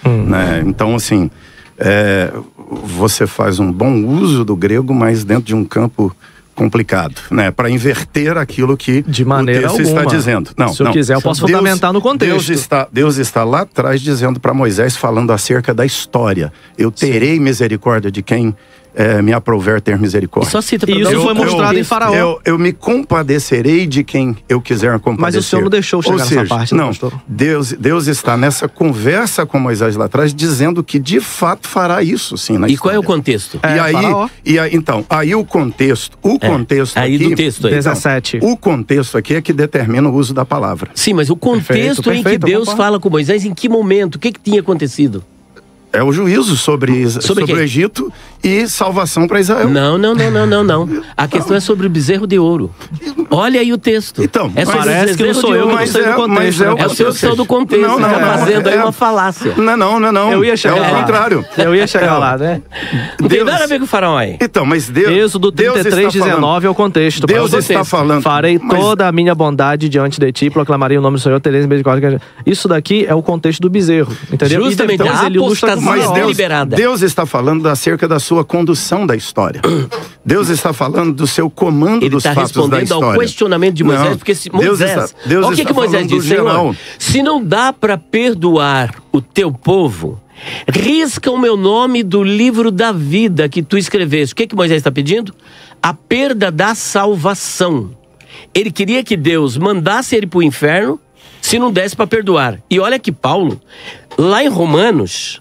né? Então, assim, você faz um bom uso do grego, mas dentro de um campo complicado, né? Para inverter aquilo que de maneira o texto alguma está dizendo. Não, se eu quiser, eu posso fundamentar no contexto. Deus está lá atrás dizendo para Moisés, falando acerca da história. Eu terei misericórdia de quem me aprouver ter misericórdia. Só cita e isso foi mostrado em Faraó. Eu me compadecerei de quem eu quiser compadecer. Mas o senhor não deixou chegar nessa parte, não, pastor? Deus está nessa conversa com Moisés lá atrás, dizendo que de fato fará isso, sim, na história. Qual é o contexto? Então, aí o contexto aí aqui, do texto aí. 17. O contexto aqui é que determina o uso da palavra. Sim, mas o contexto em que Deus fala com Moisés, em que momento? O que tinha acontecido? É o juízo sobre o Egito e salvação para Israel. Não. A questão é sobre o bezerro de ouro. Olha aí o texto. Então, parece que não sou eu que estou do contexto. É o seu que saiu do contexto. Não, fazendo aí uma falácia. Não. Eu ia chegar lá. É o contrário. Eu ia chegar lá, né? Não tem nada a ver com o faraó aí. Então, mas Deus... Êxodo 33:19 é o contexto. Deus está falando... Farei toda a minha bondade diante de ti, proclamarei o nome do Senhor, terei misericórdia. Isso daqui é o contexto do bezerro, entendeu? Justamente, e ele ilustra Deus está falando acerca da sua condução da história. Deus está falando do seu comando dos fatos da história. Ele está respondendo ao questionamento de Moisés, porque Moisés... Olha o que Moisés diz, Senhor, se não dá para perdoar o teu povo, risca o meu nome do livro da vida que tu escreveste. O que Moisés está pedindo? A perda da salvação. Ele queria que Deus mandasse ele para o inferno se não desse para perdoar. E olha que Paulo, lá em Romanos...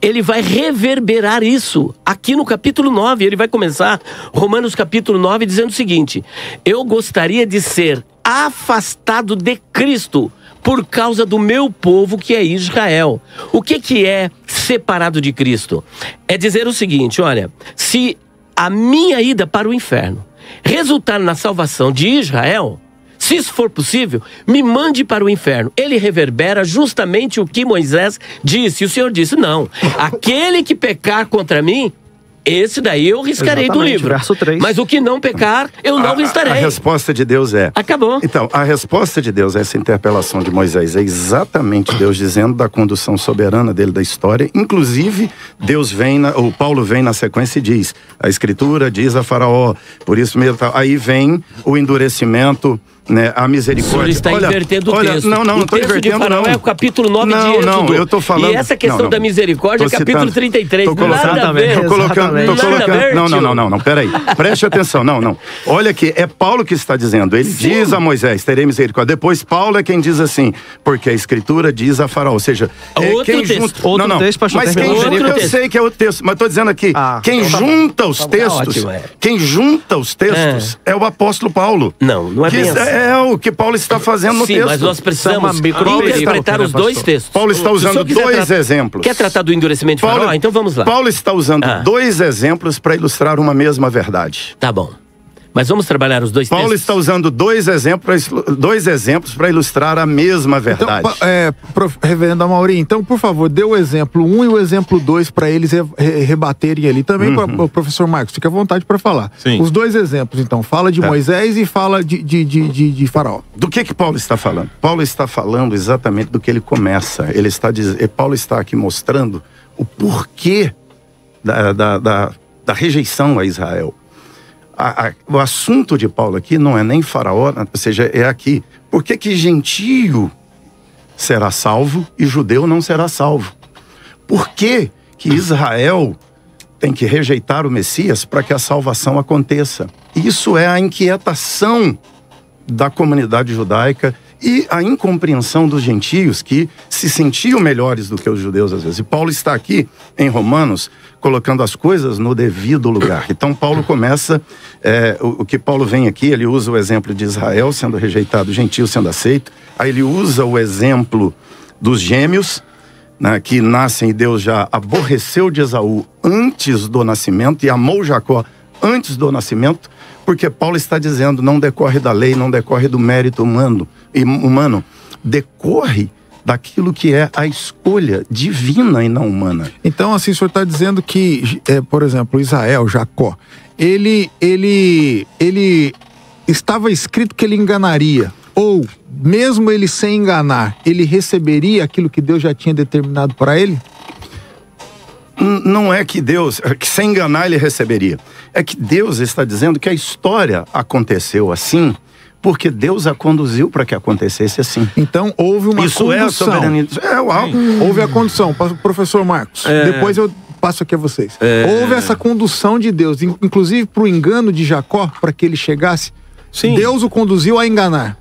ele vai reverberar isso aqui no capítulo 9. Ele vai começar Romanos capítulo 9 dizendo o seguinte: eu gostaria de ser afastado de Cristo por causa do meu povo que é Israel. O que é separado de Cristo? É dizer o seguinte, olha, se a minha ida para o inferno resultar na salvação de Israel, se isso for possível, me mande para o inferno. Ele reverbera justamente o que Moisés disse. E o Senhor disse, não, aquele que pecar contra mim, esse daí eu riscarei do livro. Verso 3. Mas o que não pecar, eu não riscarei. A resposta de Deus é... Acabou. Então, a resposta de Deus a essa interpelação de Moisés é exatamente Deus dizendo da condução soberana dele da história. Inclusive, Paulo vem na sequência e diz, a Escritura diz a Faraó, por isso mesmo... Aí vem o endurecimento... né, a misericórdia. O senhor está invertendo o texto. Não estou invertendo, Faraó não. É o capítulo 9 de Êxodo. Não, eu estou falando... E essa questão da misericórdia é capítulo 33. Nada a ver. Não, peraí. Preste atenção, não. Olha aqui, é Paulo que está dizendo. Ele diz a Moisés, terei misericórdia. Depois Paulo é quem diz assim, porque a Escritura diz a Faraó. Ou seja, outro texto. Outro texto, pastor. Mas quem junta, eu sei que é outro texto, mas estou dizendo aqui, quem junta os textos, é o apóstolo Paulo. Não é bem assim. É o que Paulo está fazendo no texto. Sim, mas nós precisamos interpretar os dois textos. Paulo está usando dois exemplos. Quer tratar do endurecimento de Faraó? Então vamos lá. Paulo está usando dois exemplos para ilustrar uma mesma verdade. Tá bom. Mas vamos trabalhar os dois textos. Paulo está usando dois exemplos para ilustrar a mesma verdade. Então, reverendo Amaury, então, por favor, dê o exemplo 1 e o exemplo 2 para eles rebaterem ali. Também, o professor Marcos, fica à vontade para falar. Sim. Os dois exemplos, então. Fala de Moisés e fala de Faraó. Do que Paulo está falando? Paulo está falando exatamente do que ele começa. Paulo está aqui mostrando o porquê da rejeição a Israel. O assunto de Paulo aqui não é nem Faraó, ou seja, é aqui. Por que gentio será salvo e judeu não será salvo? Por que Israel tem que rejeitar o Messias para que a salvação aconteça? Isso é a inquietação da comunidade judaica e a incompreensão dos gentios que se sentiam melhores do que os judeus às vezes. E Paulo está aqui em Romanos colocando as coisas no devido lugar. Então Paulo começa, o que Paulo vem aqui, ele usa o exemplo de Israel sendo rejeitado, gentio sendo aceito. Aí ele usa o exemplo dos gêmeos, né, que nascem e Deus já aborreceu de Esaú antes do nascimento e amou Jacó antes do nascimento, porque Paulo está dizendo, não decorre da lei, não decorre do mérito humano, decorre daquilo que é a escolha divina e não humana. Então, assim, o senhor está dizendo que, por exemplo, Israel, Jacó, ele estava escrito que ele enganaria. Ou, mesmo ele sem enganar, ele receberia aquilo que Deus já tinha determinado para ele? Não é que Deus, que sem enganar ele receberia. É que Deus está dizendo que a história aconteceu assim, porque Deus a conduziu para que acontecesse assim. Então houve uma condução. Isso é a soberania. Houve a condução. Professor Marcos, depois eu passo aqui a vocês. Houve essa condução de Deus, inclusive para o engano de Jacó, para que ele chegasse. Sim. Deus o conduziu a enganar.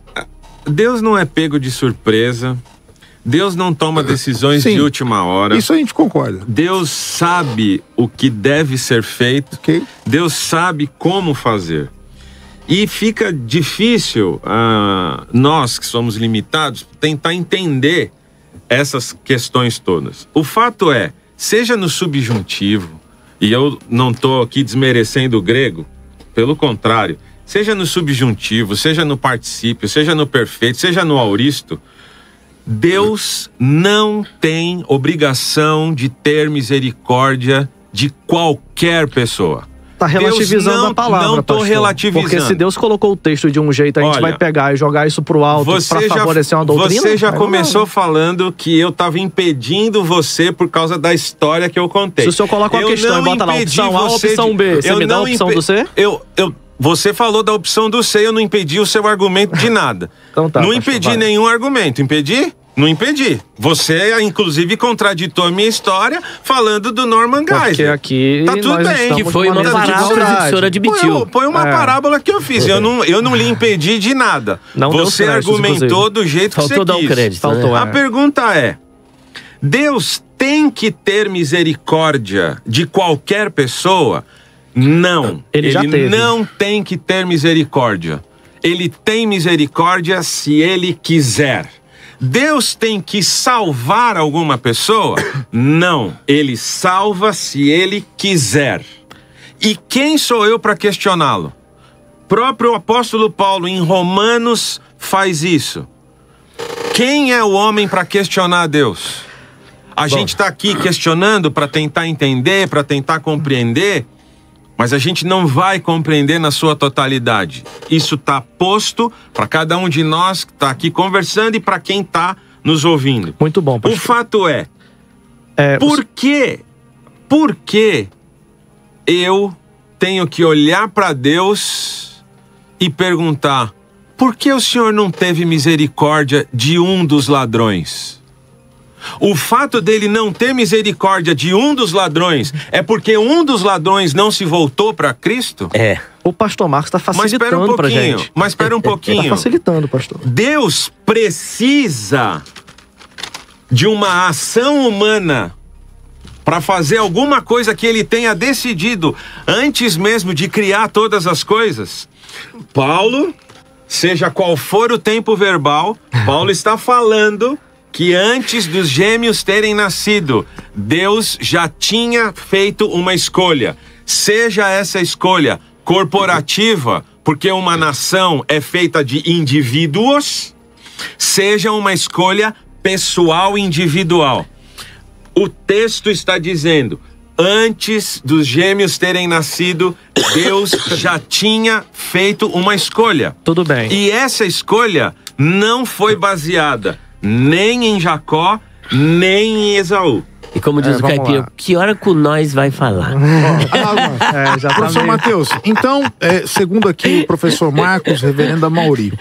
Deus não é pego de surpresa. Deus não toma decisões de última hora. Isso a gente concorda. Deus sabe o que deve ser feito. Okay. Deus sabe como fazer. E fica difícil, nós que somos limitados, tentar entender essas questões todas. O fato é, seja no subjuntivo, e eu não estou aqui desmerecendo o grego, pelo contrário, seja no subjuntivo, seja no particípio, seja no perfeito, seja no auristo, Deus não tem obrigação de ter misericórdia de qualquer pessoa. Tá relativizando a palavra, não tô relativizando. Porque se Deus colocou o texto de um jeito, a gente vai pegar e jogar isso pro alto para favorecer uma doutrina? Você já começou falando que eu tava impedindo você por causa da história que eu contei. Se o senhor coloca uma questão e bota lá opção A ou opção B, você me dá a opção do C? Você falou da opção do C, eu não impedi o seu argumento de nada. Então tá, não impedi nenhum argumento. Impedi? Não impedi. Você, inclusive, contraditou a minha história falando do Norman Geisler. Porque aqui tá tudo bem. Que foi uma parábola que o senhor admitiu. Foi uma parábola que eu fiz. Eu não lhe impedi de nada. Não você argumentou do jeito que você quis. Dar um crédito, A pergunta é, Deus tem que ter misericórdia de qualquer pessoa? Não. Ele já teve. Não tem que ter misericórdia. Ele tem misericórdia se ele quiser. Deus tem que salvar alguma pessoa? Não. Ele salva se ele quiser. E quem sou eu para questioná-lo? O próprio apóstolo Paulo, em Romanos, faz isso. Quem é o homem para questionar Deus? A gente está aqui questionando para tentar entender, para tentar compreender, mas a gente não vai compreender na sua totalidade. Isso está posto para cada um de nós que está aqui conversando e para quem está nos ouvindo. Muito bom, pastor. O fato é, por que eu tenho que olhar para Deus e perguntar, por que o Senhor não teve misericórdia de um dos ladrões? O fato dele não ter misericórdia de um dos ladrões é porque um dos ladrões não se voltou para Cristo? O pastor Marcos está facilitando pra gente. Mas espera um pouquinho. Está facilitando, pastor. Deus precisa de uma ação humana para fazer alguma coisa que ele tenha decidido antes mesmo de criar todas as coisas. Paulo, seja qual for o tempo verbal, Paulo está falando que antes dos gêmeos terem nascido, Deus já tinha feito uma escolha. Seja essa escolha corporativa, porque uma nação é feita de indivíduos, seja uma escolha pessoal individual. O texto está dizendo, antes dos gêmeos terem nascido, Deus já tinha feito uma escolha. Tudo bem. E essa escolha não foi baseada nem em Jacó, nem em Esaú. E como diz o Caipira, que hora com nós vai falar? Já tá professor Mateus, então, segundo aqui o professor Marcos, reverendo Amauri,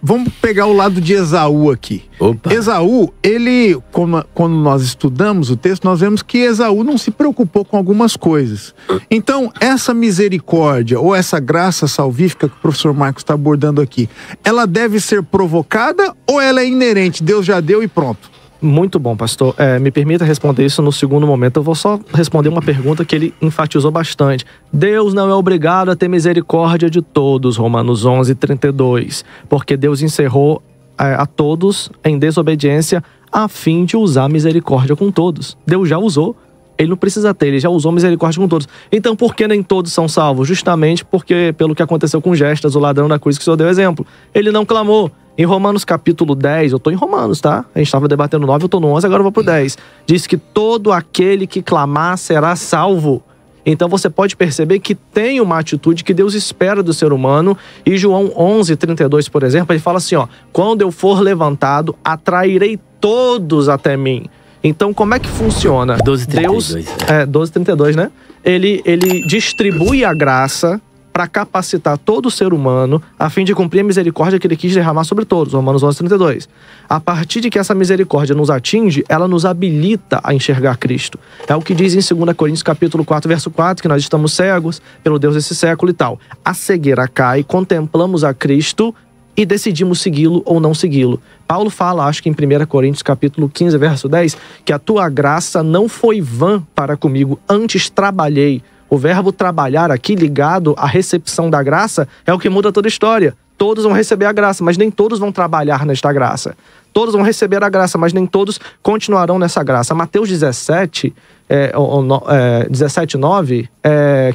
vamos pegar o lado de Esaú aqui. Opa. Esaú, ele, quando nós estudamos o texto, nós vemos que Esaú não se preocupou com algumas coisas. Então, essa misericórdia ou essa graça salvífica que o professor Marcos está abordando aqui, ela deve ser provocada ou ela é inerente? Deus já deu e pronto. Muito bom, pastor. Me permita responder isso no segundo momento. Eu vou só responder uma pergunta que ele enfatizou bastante. Deus não é obrigado a ter misericórdia de todos, Romanos 11:32, porque Deus encerrou a todos em desobediência a fim de usar misericórdia com todos. Deus já usou, ele não precisa ter, ele já usou misericórdia com todos. Então, por que nem todos são salvos? Justamente porque, pelo que aconteceu com Gestas, o ladrão da cruz que o senhor deu exemplo. Ele não clamou. Em Romanos capítulo 10, eu tô em Romanos, tá? A gente estava debatendo 9, eu tô no 11, agora eu vou pro 10. Diz que todo aquele que clamar será salvo. Então você pode perceber que tem uma atitude que Deus espera do ser humano. E João 11:32, por exemplo, ele fala assim, ó: quando eu for levantado, atrairei todos até mim. Então, como é que funciona? 12:32. 12:32, né? Ele distribui a graça para capacitar todo ser humano a fim de cumprir a misericórdia que ele quis derramar sobre todos. Romanos 11:32. A partir de que essa misericórdia nos atinge, ela nos habilita a enxergar Cristo. É o que diz em 2 Coríntios capítulo 4, verso 4, que nós estamos cegos pelo Deus desse século e tal. A cegueira cai, contemplamos a Cristo e decidimos segui-lo ou não segui-lo. Paulo fala, acho que em 1 Coríntios capítulo 15, verso 10, que a tua graça não foi vã para comigo, antes trabalhei. O verbo trabalhar aqui, ligado à recepção da graça, é o que muda toda a história. Todos vão receber a graça, mas nem todos vão trabalhar nesta graça. Todos vão receber a graça, mas nem todos continuarão nessa graça. Mateus 17:9,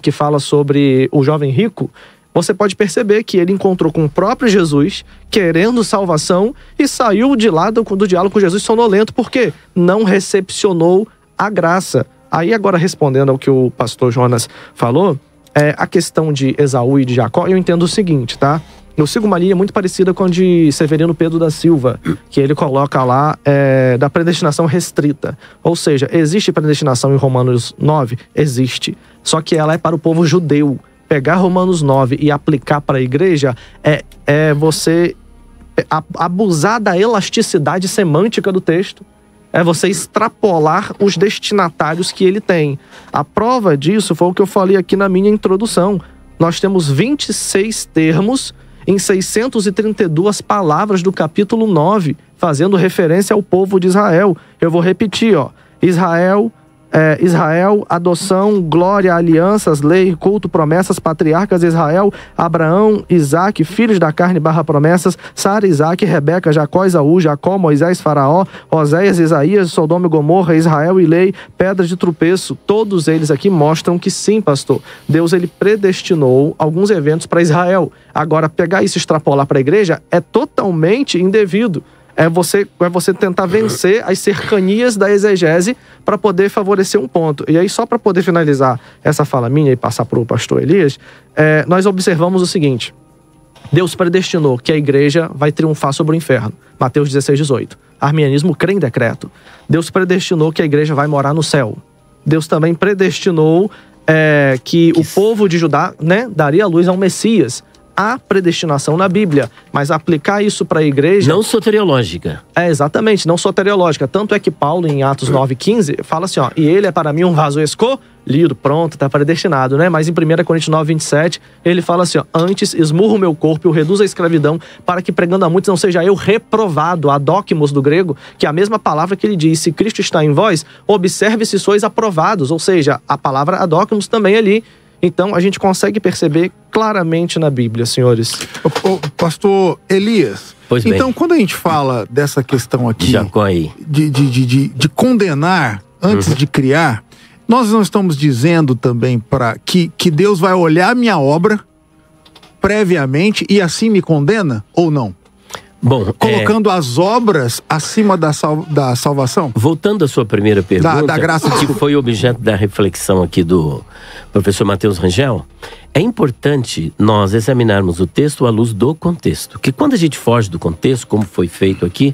que fala sobre o jovem rico, você pode perceber que ele encontrou com o próprio Jesus, querendo salvação, e saiu de lá do diálogo com Jesus sonolento, porque não recepcionou a graça. Aí agora respondendo ao que o pastor Jonas falou, a questão de Esaú e de Jacó, eu entendo o seguinte, tá? Eu sigo uma linha muito parecida com a de Severino Pedro da Silva, que ele coloca lá da predestinação restrita. Ou seja, existe predestinação em Romanos 9? Existe. Só que ela é para o povo judeu. Pegar Romanos 9 e aplicar para a igreja é você abusar da elasticidade semântica do texto. É você extrapolar os destinatários que ele tem. A prova disso foi o que eu falei aqui na minha introdução. Nós temos 26 termos em 632 palavras do capítulo 9, fazendo referência ao povo de Israel. Eu vou repetir, ó. Israel, adoção, glória, alianças, lei, culto, promessas, patriarcas, Israel, Abraão, Isaac, filhos da carne / promessas, Sara, Isaac, Rebeca, Jacó, Esaú, Jacó, Moisés, Faraó, Oséias, Isaías, Sodoma e Gomorra, Israel e lei, pedra de tropeço. Todos eles aqui mostram que sim, pastor, Deus ele predestinou alguns eventos para Israel. Agora, pegar isso e extrapolar para a igreja é totalmente indevido. É você tentar vencer as cercanias da exegese para poder favorecer um ponto. E aí, só para poder finalizar essa fala minha e passar para o pastor Elias, nós observamos o seguinte: Deus predestinou que a igreja vai triunfar sobre o inferno. Mateus 16:18. Arminianismo crê em decreto. Deus predestinou que a igreja vai morar no céu. Deus também predestinou que o povo de Judá, né, daria luz ao Messias. Há predestinação na Bíblia, mas aplicar isso para a igreja... Não soteriológica. Exatamente, não soteriológica. Tanto é que Paulo, em Atos 9:15, fala assim, ó: e ele é para mim um vaso escolhido, pronto, está predestinado, né? Mas em 1 Coríntios 9:27, ele fala assim, ó: antes esmurro o meu corpo e o reduzo à escravidão, para que pregando a muitos não seja eu reprovado, adóquimos do grego, que é a mesma palavra que ele diz: se Cristo está em vós, observe se sois aprovados. Ou seja, a palavra adóquimos também ali. Então, a gente consegue perceber claramente na Bíblia, senhores. Pastor Elias, pois bem. Então, quando a gente fala dessa questão aqui Jacó aí. De condenar antes de criar, nós não estamos dizendo também que Deus vai olhar minha obra previamente e assim me condena ou não? Bom, colocando as obras acima da salvação? Voltando à sua primeira pergunta, da graça, que foi objeto da reflexão aqui do professor Matheus Rangel, é importante nós examinarmos o texto à luz do contexto. Que quando a gente foge do contexto, como foi feito aqui,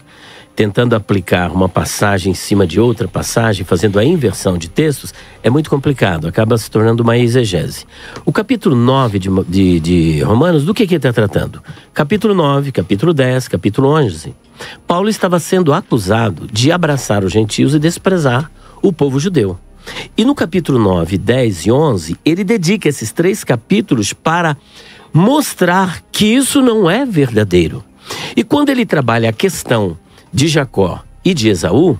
tentando aplicar uma passagem em cima de outra passagem, fazendo a inversão de textos, é muito complicado, acaba se tornando uma exegese. O capítulo 9 de Romanos, do que ele está tratando? Capítulo 9, capítulo 10, capítulo 11. Paulo estava sendo acusado de abraçar os gentios e desprezar o povo judeu. E no capítulo 9, 10 e 11, ele dedica esses 3 capítulos para mostrar que isso não é verdadeiro. E quando ele trabalha a questão de Jacó e de Esaú,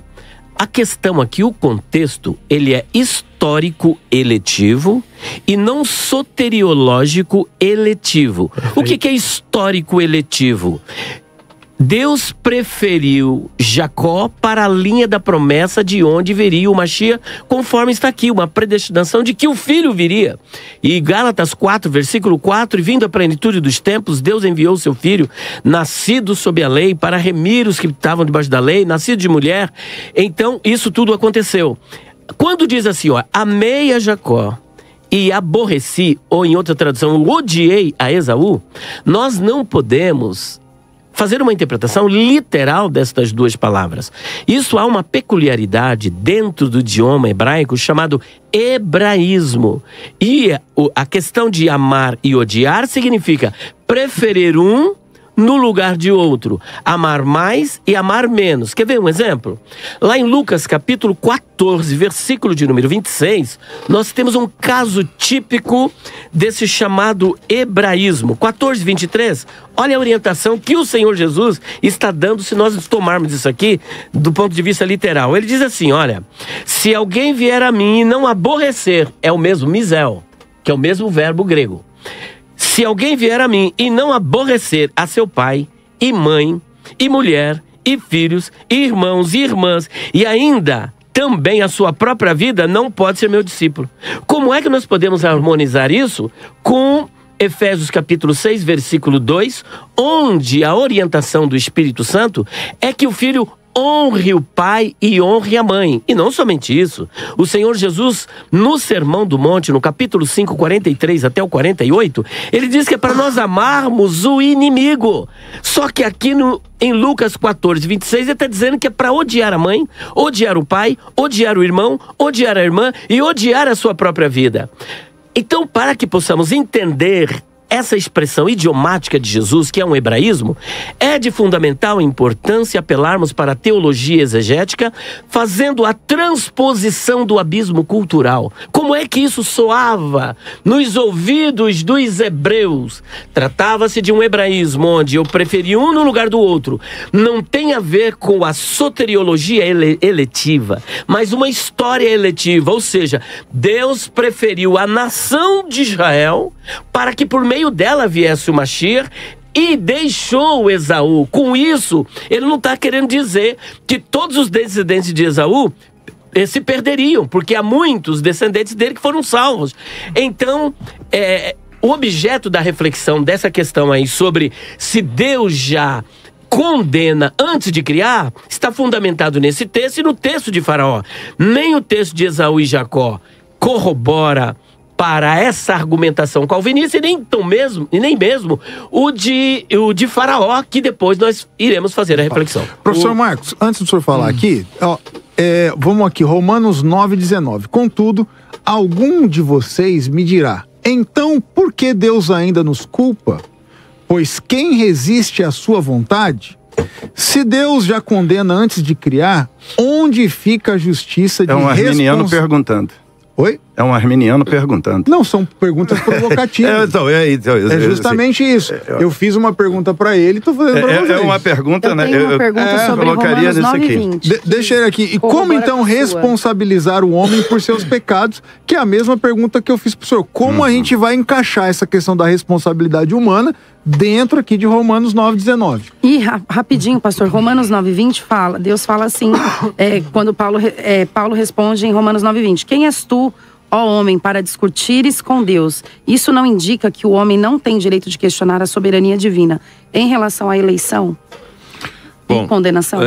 a questão aqui, o contexto, ele é histórico eletivo e não soteriológico eletivo. O que é histórico eletivo? Deus preferiu Jacó para a linha da promessa de onde viria o Mashiach, conforme está aqui, uma predestinação de que o filho viria. E Gálatas 4, versículo 4, e vindo a plenitude dos tempos, Deus enviou o seu filho, nascido sob a lei, para remir os que estavam debaixo da lei, nascido de mulher. Então, isso tudo aconteceu. Quando diz assim, ó, amei a Jacó e aborreci, ou em outra tradução, odiei a Esaú, nós não podemos fazer uma interpretação literal destas duas palavras. Isso há uma peculiaridade dentro do idioma hebraico chamado hebraísmo. E a questão de amar e odiar significa preferir um no lugar de outro, amar mais e amar menos. Quer ver um exemplo? Lá em Lucas capítulo 14, versículo de número 26, nós temos um caso típico desse chamado hebraísmo. 14, 23, olha a orientação que o Senhor Jesus está dando se nós tomarmos isso aqui do ponto de vista literal. Ele diz assim, olha, se alguém vier a mim e não aborrecer, é o mesmo misel, que é o mesmo verbo grego. Se alguém vier a mim e não aborrecer a seu pai, e mãe, e mulher, e filhos, e irmãos, e irmãs, e ainda também a sua própria vida, não pode ser meu discípulo. Como é que nós podemos harmonizar isso com Efésios capítulo 6, versículo 2, onde a orientação do Espírito Santo é que o filho honre o pai e honre a mãe. E não somente isso. O Senhor Jesus, no Sermão do Monte, no capítulo 5, 43 até o 48, ele diz que é para nós amarmos o inimigo. Só que aqui em Lucas 14, 26, ele está dizendo que é para odiar a mãe, odiar o pai, odiar o irmão, odiar a irmã e odiar a sua própria vida. Então, para que possamos entender essa expressão idiomática de Jesus, que é um hebraísmo, é de fundamental importância apelarmos para a teologia exegética, fazendo a transposição do abismo cultural. Como é que isso soava nos ouvidos dos hebreus? Tratava-se de um hebraísmo onde eu preferi um no lugar do outro. Não tem a ver com a soteriologia eletiva, mas uma história eletiva, ou seja, Deus preferiu a nação de Israel para que por meio dela viesse o Mashiach e deixou Esaú. Com isso, ele não está querendo dizer que todos os descendentes de Esaú se perderiam, porque há muitos descendentes dele que foram salvos. Então, o objeto da reflexão dessa questão aí sobre se Deus já condena antes de criar, está fundamentado nesse texto e no texto de Faraó. Nem o texto de Esaú e Jacó corrobora para essa argumentação calvinista e nem mesmo o de Faraó, que depois nós iremos fazer a reflexão. Professor Marcos, antes do senhor falar aqui, vamos aqui, Romanos 9,19. Contudo, algum de vocês me dirá, então por que Deus ainda nos culpa? Pois quem resiste à sua vontade? Se Deus já condena antes de criar, onde fica a justiça de É um arminiano perguntando. Oi? É um arminiano perguntando. Não, são perguntas provocativas. É justamente isso. Eu fiz uma pergunta para ele e estou fazendo para vocês. É uma pergunta, né? Eu tenho uma pergunta sobre Romanos 9:20. Deixa ele aqui. E como então responsabilizar o homem por seus pecados? Que é a mesma pergunta que eu fiz para o senhor. Como a gente vai encaixar essa questão da responsabilidade humana dentro aqui de Romanos 9,19? E rapidinho, pastor, Romanos 9:20 fala, Deus fala assim, quando Paulo responde em Romanos 9:20, quem és tu, ó homem, para discutires com Deus? Isso não indica que o homem não tem direito de questionar a soberania divina em relação à eleição e condenação?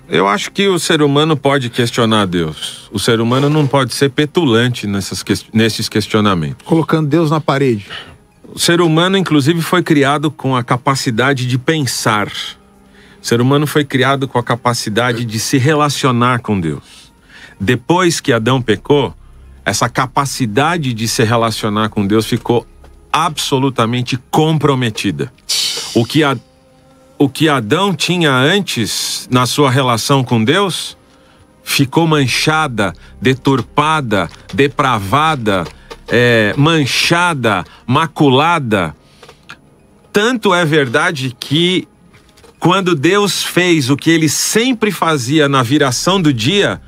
Eu acho que o ser humano pode questionar Deus. O ser humano não pode ser petulante nesses questionamentos. Colocando Deus na parede. O ser humano, inclusive, foi criado com a capacidade de pensar. O ser humano foi criado com a capacidade de se relacionar com Deus. Depois que Adão pecou, essa capacidade de se relacionar com Deus ficou absolutamente comprometida. O que Adão tinha antes na sua relação com Deus ficou manchada, deturpada, depravada, manchada, maculada. Tanto é verdade que quando Deus fez o que ele sempre fazia na viração do dia,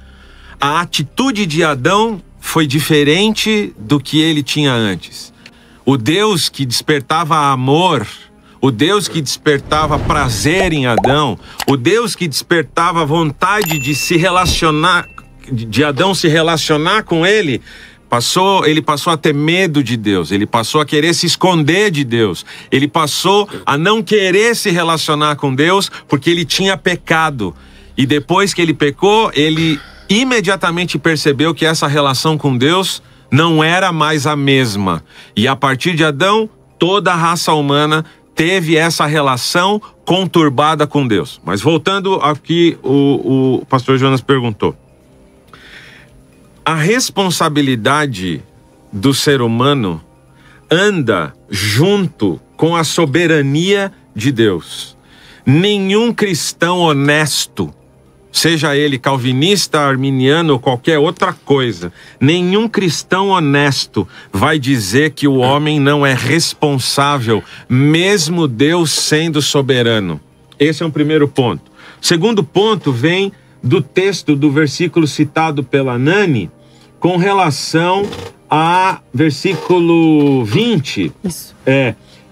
a atitude de Adão foi diferente do que ele tinha antes. O Deus que despertava amor, o Deus que despertava prazer em Adão, o Deus que despertava vontade de se relacionar, de Adão se relacionar com ele passou a ter medo de Deus, ele passou a querer se esconder de Deus, ele passou a não querer se relacionar com Deus porque ele tinha pecado. E depois que ele pecou, ele imediatamente percebeu que essa relação com Deus não era mais a mesma. E a partir de Adão, toda a raça humana teve essa relação conturbada com Deus. Mas voltando ao que o pastor Jonas perguntou. A responsabilidade do ser humano anda junto com a soberania de Deus. Nenhum cristão honesto, seja ele calvinista, arminiano ou qualquer outra coisa, nenhum cristão honesto vai dizer que o homem não é responsável, mesmo Deus sendo soberano. Esse é um primeiro ponto. O segundo ponto vem do texto do versículo citado pela Nani, com relação a versículo 20. Isso.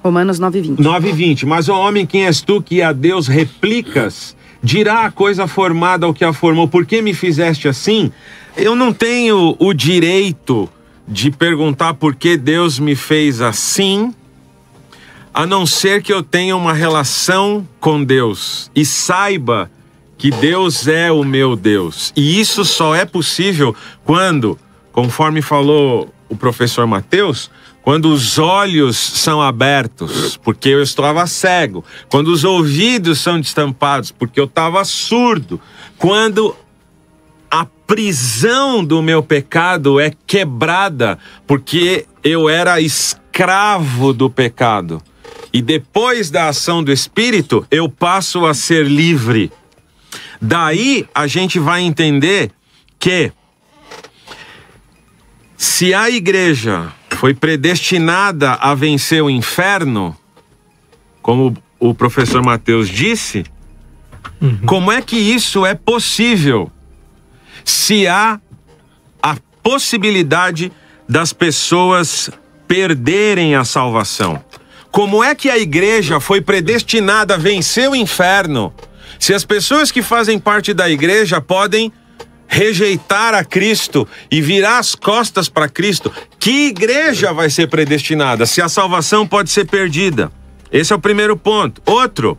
Romanos 9:20. 9:20. Mas, ó homem, quem és tu que a Deus replicas? Dirá a coisa formada ao que a formou, por que me fizeste assim? Eu não tenho o direito de perguntar por que Deus me fez assim, a não ser que eu tenha uma relação com Deus e saiba que Deus é o meu Deus. E isso só é possível quando, conforme falou o professor Mateus, quando os olhos são abertos, porque eu estava cego. Quando os ouvidos são destampados, porque eu estava surdo. Quando a prisão do meu pecado é quebrada, porque eu era escravo do pecado. E depois da ação do Espírito, eu passo a ser livre. Daí a gente vai entender que se a igreja foi predestinada a vencer o inferno, como o professor Mateus disse, como é que isso é possível? Se há a possibilidade das pessoas perderem a salvação. Como é que a igreja foi predestinada a vencer o inferno? Se as pessoas que fazem parte da igreja podem rejeitar a Cristo e virar as costas para Cristo, que igreja vai ser predestinada se a salvação pode ser perdida? Esse é o primeiro ponto. Outro,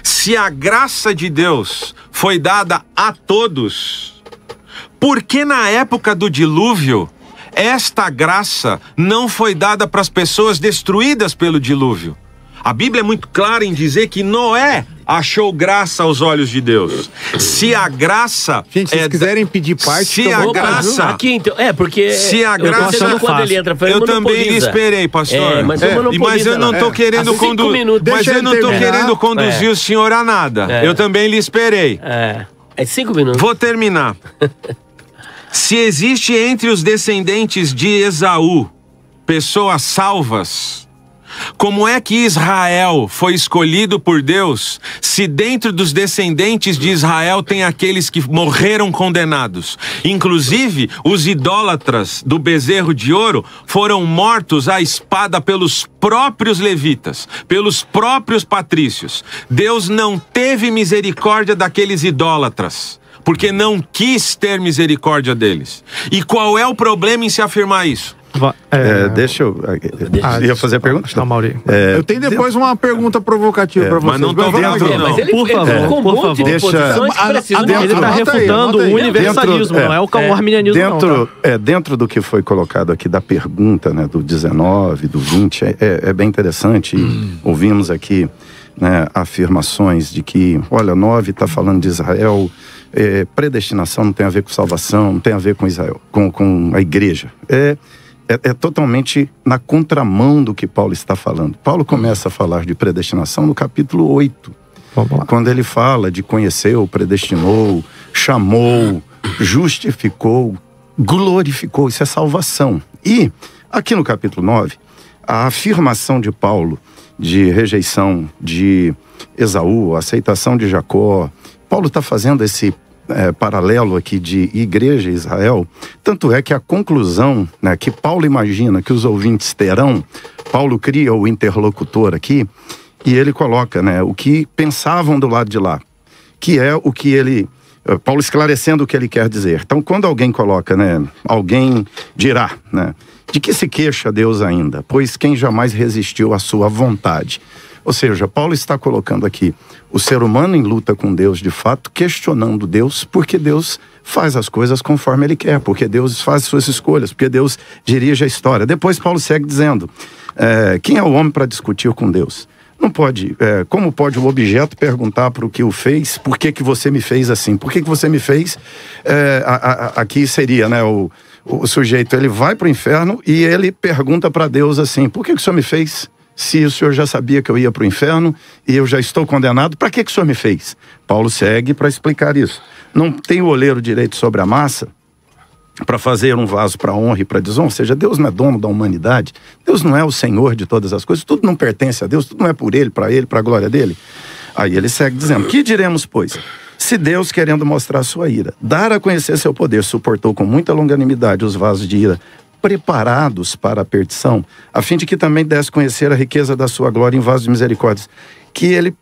se a graça de Deus foi dada a todos, por que na época do dilúvio esta graça não foi dada para as pessoas destruídas pelo dilúvio? A Bíblia é muito clara em dizer que Noé achou graça aos olhos de Deus. Se a graça... Gente, se quiserem pedir parte... Se a graça... Aqui, então, porque... Se a graça... Quando ele entra, eu também lhe esperei, pastor. Mas eu não estou querendo conduzir o senhor a nada. Eu também lhe esperei. É 5 minutos. Vou terminar. Se existe entre os descendentes de Esaú pessoas salvas, como é que Israel foi escolhido por Deus, se dentro dos descendentes de Israel tem aqueles que morreram condenados? Inclusive, os idólatras do bezerro de ouro foram mortos à espada pelos próprios levitas, pelos próprios patrícios. Deus não teve misericórdia daqueles idólatras, porque não quis ter misericórdia deles. E qual é o problema em se afirmar isso? Deixa eu ia fazer a pergunta. Não, Mauri. Eu tenho depois uma pergunta provocativa para vocês. Mas não estou vendo. Por favor, ele está refutando o universalismo, não é o arminianismo. Dentro do que foi colocado aqui da pergunta, né, do 19, do 20, é bem interessante. Ouvimos aqui, né, afirmações de que, olha, 9 está falando de Israel. Predestinação não tem a ver com salvação, não tem a ver com Israel, com a igreja. É totalmente na contramão do que Paulo está falando. Paulo começa a falar de predestinação no capítulo 8. Quando ele fala de conheceu, predestinou, chamou, justificou, glorificou. Isso é salvação. E aqui no capítulo 9, a afirmação de Paulo de rejeição de Esaú, aceitação de Jacó, Paulo está fazendo esse paralelo aqui de igreja e Israel. Tanto é que a conclusão, né, que Paulo imagina que os ouvintes terão, Paulo cria o interlocutor aqui e ele coloca, né, o que pensavam do lado de lá, que é o que ele... Paulo esclarecendo o que ele quer dizer. Então, quando alguém coloca, né, alguém dirá, né, de que se queixa Deus ainda? Pois quem jamais resistiu à sua vontade? Ou seja, Paulo está colocando aqui o ser humano em luta com Deus, de fato, questionando Deus, porque Deus faz as coisas conforme Ele quer, porque Deus faz suas escolhas, porque Deus dirige a história. Depois Paulo segue dizendo, quem é o homem para discutir com Deus? Não pode, como pode o objeto perguntar para o que o fez, por que você me fez assim? Por que você me fez? Aqui seria, né, o sujeito, ele vai para o inferno e ele pergunta para Deus assim, por que o Senhor me fez? Se o Senhor já sabia que eu ia para o inferno e eu já estou condenado, para que o Senhor me fez? Paulo segue para explicar isso. Não tem o oleiro direito sobre a massa para fazer um vaso para honra e para desonra, ou seja, Deus não é dono da humanidade, Deus não é o Senhor de todas as coisas, tudo não pertence a Deus, tudo não é por Ele, para a glória dele. Aí ele segue dizendo, que diremos, pois? Se Deus, querendo mostrar sua ira, dar a conhecer seu poder, suportou com muita longanimidade os vasos de ira, preparados para a perdição, a fim de que também desse conhecer a riqueza da sua glória em vasos de misericórdia, que ele,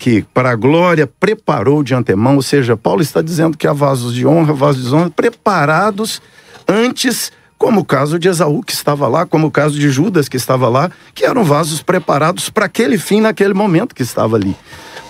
que para a glória preparou de antemão, ou seja, Paulo está dizendo que há vasos de honra, vasos de desonra, preparados antes, como o caso de Esaú que estava lá, como o caso de Judas que estava lá, que eram vasos preparados para aquele fim, naquele momento que estava ali.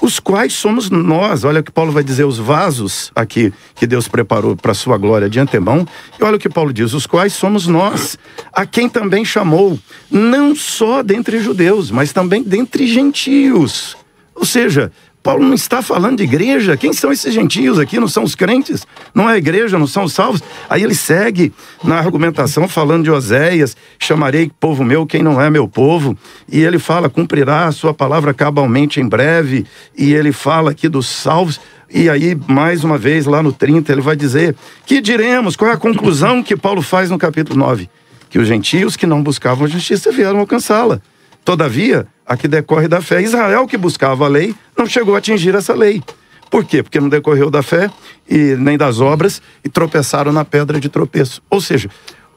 Os quais somos nós, olha o que Paulo vai dizer, os vasos aqui que Deus preparou para a sua glória de antemão, e olha o que Paulo diz, os quais somos nós, a quem também chamou, não só dentre judeus, mas também dentre gentios. Ou seja, Paulo não está falando de igreja, quem são esses gentios aqui? Não são os crentes? Não é a igreja, não são os salvos? Aí ele segue na argumentação falando de Oséias, chamarei povo meu quem não é meu povo, e ele fala, cumprirá a sua palavra cabalmente em breve, e ele fala aqui dos salvos, e aí mais uma vez lá no 30 ele vai dizer, que diremos, qual é a conclusão que Paulo faz no capítulo 9? Que os gentios que não buscavam a justiça vieram alcançá-la. Todavia, a que decorre da fé, Israel que buscava a lei, não chegou a atingir essa lei. Por quê? Porque não decorreu da fé e nem das obras e tropeçaram na pedra de tropeço. Ou seja,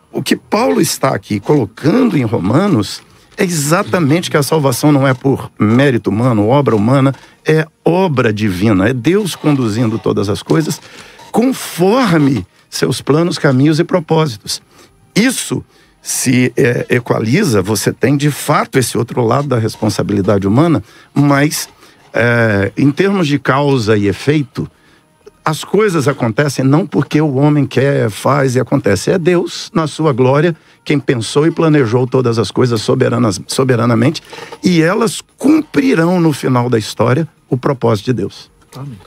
o que Paulo está aqui colocando em Romanos é exatamente que a salvação não é por mérito humano, obra humana, é obra divina, é Deus conduzindo todas as coisas conforme seus planos, caminhos e propósitos. Isso se equaliza, você tem de fato esse outro lado da responsabilidade humana, mas em termos de causa e efeito, as coisas acontecem não porque o homem quer, faz e acontece. É Deus, na sua glória, quem pensou e planejou todas as coisas soberanamente, e elas cumprirão no final da história o propósito de Deus. Amém.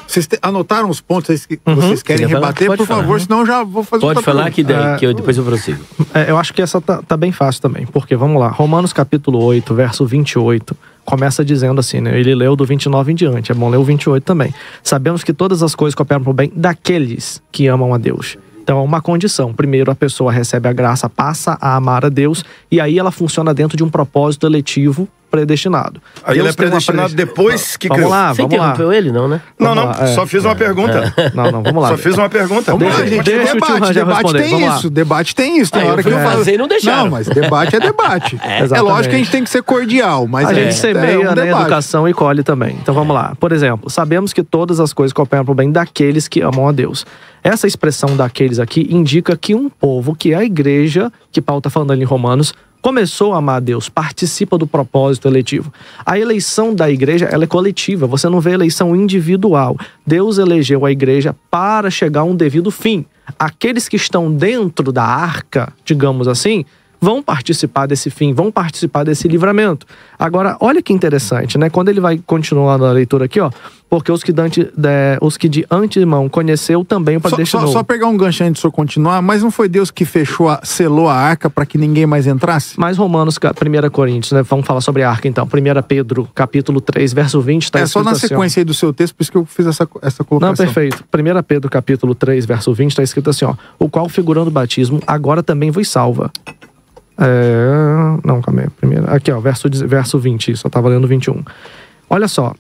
Vocês anotaram os pontos que vocês querem rebater? Por favor, senão eu já vou fazer outra pergunta. Pode falar que depois eu prossigo. Eu acho que essa tá bem fácil também, porque, vamos lá, Romanos capítulo 8, verso 28, começa dizendo assim, né? Ele leu do 29 em diante, é bom ler o 28 também. Sabemos que todas as coisas cooperam para o bem daqueles que amam a Deus. Então é uma condição. Primeiro a pessoa recebe a graça, passa a amar a Deus, e aí ela funciona dentro de um propósito eletivo predestinado. Aí ele é predestinado depois que criou. Você interrompeu ele, não, né? Não, só fiz uma pergunta. Não, vamos lá. Só fiz uma pergunta. Debate tem isso. Tem hora que eu fazer e não deixaram. Não, mas debate é debate. É lógico que a gente tem que ser cordial, mas a gente semeia na educação e colhe também. Então vamos lá. Por exemplo, sabemos que todas as coisas cooperam para o bem daqueles que amam a Deus. Essa expressão daqueles aqui indica que um povo, que é a igreja, que Paulo está falando ali em Romanos, começou a amar a Deus, participa do propósito eletivo. A eleição da igreja, ela é coletiva, você não vê eleição individual. Deus elegeu a igreja para chegar a um devido fim. Aqueles que estão dentro da arca, digamos assim, vão participar desse fim, vão participar desse livramento. Agora, olha que interessante, né? Quando ele vai continuar na leitura aqui, ó, porque os que de antemão conheceu também o predestinou. Só pegar um gancho antes de senhor continuar, mas não foi Deus que selou a arca para que ninguém mais entrasse? Mas Romanos, 1 Coríntios, né? Vamos falar sobre a arca então. 1 Pedro, capítulo 3, verso 20, está escrito só na sequência aí do seu texto, por isso que eu fiz essa colocação. Não, perfeito. 1 Pedro, capítulo 3, verso 20, está escrito assim, ó. O qual, figurando o batismo, agora também vos salva. Não, calma aí. Primeiro. Aqui, ó, verso 20, só estava lendo 21. Olha só.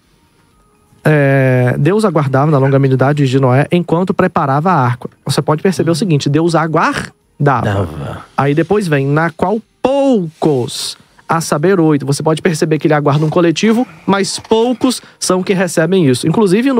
Deus aguardava na longanimidade de Noé enquanto preparava a arca. Você pode perceber o seguinte: Deus aguardava. Aí depois vem, na qual poucos, a saber 8. Você pode perceber que ele aguarda um coletivo, mas poucos são que recebem isso. Inclusive,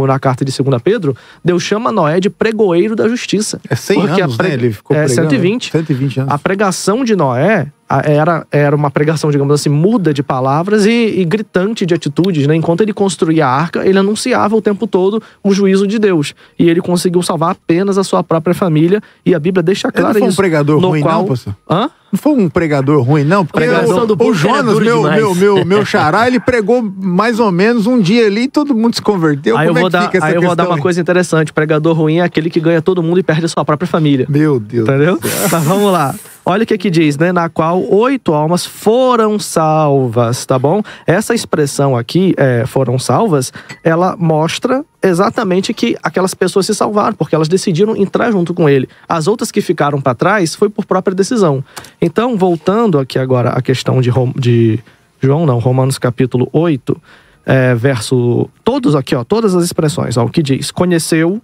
na carta de 2 Pedro, Deus chama Noé de pregoeiro da justiça. 100 anos, né? Ele ficou pregando, 120 anos. A pregação de Noé, era uma pregação, digamos assim, muda de palavras e gritante de atitudes, né? Enquanto ele construía a arca, ele anunciava o tempo todo o juízo de Deus. E ele conseguiu salvar apenas a sua própria família. E a Bíblia deixa claro isso. Ele não foi um pregador ruim, não, pastor? Hã? Não foi um pregador ruim, não? Porque o Jonas, meu xará, ele pregou mais ou menos um dia ali e todo mundo se converteu. Aí eu vou dar uma coisa interessante. Pregador ruim é aquele que ganha todo mundo e perde a sua própria família. Meu Deus. Entendeu? Mas vamos lá. Olha o que diz, né? Na qual 8 almas foram salvas, tá bom? Essa expressão aqui, foram salvas, ela mostra exatamente que aquelas pessoas se salvaram, porque elas decidiram entrar junto com ele. As outras que ficaram para trás foi por própria decisão. Então, voltando aqui agora à questão de Romanos capítulo 8, verso... Todos aqui, ó, todas as expressões, ó, o que diz? Conheceu,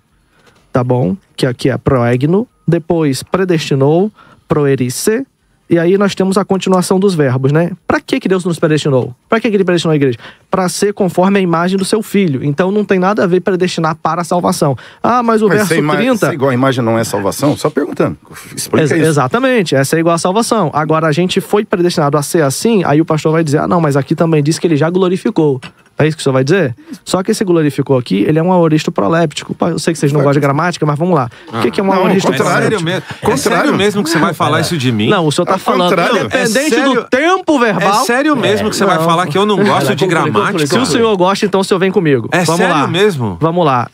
tá bom? Que aqui é proegno, depois predestinou, proerice, e aí nós temos a continuação dos verbos, né? Para que Deus nos predestinou? Para que ele predestinou a igreja? Para ser conforme a imagem do seu filho. Então não tem nada a ver predestinar para a salvação. Ah, mas verso 30... Se é igual a imagem não é salvação? Só perguntando. Explica isso. Exatamente, essa é igual a salvação. Agora a gente foi predestinado a ser assim, aí o pastor vai dizer, não, mas aqui também diz que ele já glorificou. É isso que o senhor vai dizer? Só que esse glorificou aqui, ele é um aoristo proléptico. Eu sei que vocês não gostam de gramática, mas vamos lá. O que é um aoristo proléptico? É sério mesmo que você vai falar isso de mim? Não, o senhor tá falando, independente do tempo verbal... É sério mesmo que você vai falar que eu não gosto de gramática? Se o senhor gosta, então o senhor vem comigo. É sério mesmo? Vamos lá.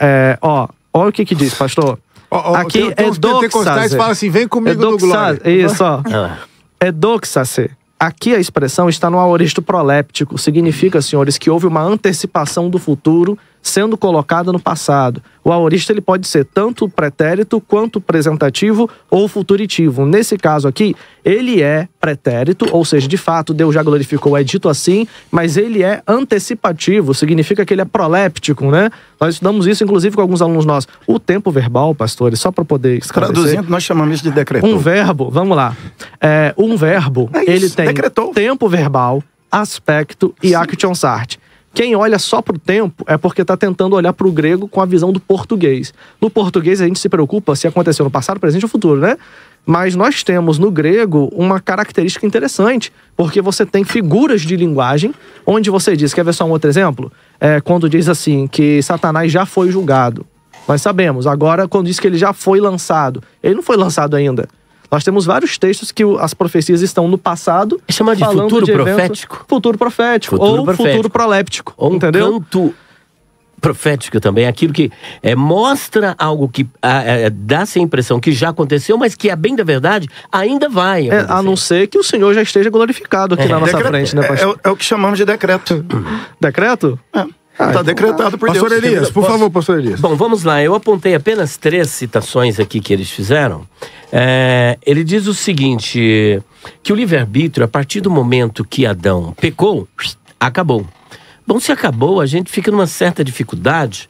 Olha o que diz, pastor. Aqui é doxase. Fala assim, vem comigo no glória. Isso, ó. É doxase. Aqui a expressão está no aoristo proléptico. Significa, senhores, que houve uma antecipação do futuro sendo colocada no passado. O aoristo ele pode ser tanto pretérito quanto presentativo ou futuritivo. Nesse caso aqui, ele é pretérito, ou seja, de fato, Deus já glorificou, é dito assim, mas ele é antecipativo, significa que ele é proléptico, né? Nós estudamos isso, inclusive, com alguns alunos nossos. O tempo verbal, pastores, só para poder esclarecer... Traduzindo, nós chamamos isso de decretou. Um verbo, vamos lá. Um verbo, ele tem tempo verbal, aspecto e action sart. Quem olha só para o tempo é porque está tentando olhar para o grego com a visão do português. No português a gente se preocupa se aconteceu no passado, presente ou futuro, né? Mas nós temos no grego uma característica interessante, porque você tem figuras de linguagem, onde você diz, quer ver só um outro exemplo? Quando diz assim, que Satanás já foi julgado. Nós sabemos. Agora, quando diz que ele já foi lançado, ele não foi lançado ainda. Nós temos vários textos que as profecias estão no passado. Chama de futuro profético? Futuro profético. Futuro proléptico. Ou entendeu? Canto profético também. Aquilo que mostra algo que dá-se a impressão que já aconteceu, mas que, a bem da verdade, ainda vai acontecer. A não ser que o Senhor já esteja glorificado aqui na nossa frente, né, pastor? É o que chamamos de decreto. Decreto? Está decretado por Deus. Pastor Elias, por favor, pastor Elias. Bom, vamos lá. Eu apontei apenas 3 citações aqui que eles fizeram. Ele diz o seguinte, que o livre-arbítrio, a partir do momento que Adão pecou, acabou. Bom, se acabou, a gente fica numa certa dificuldade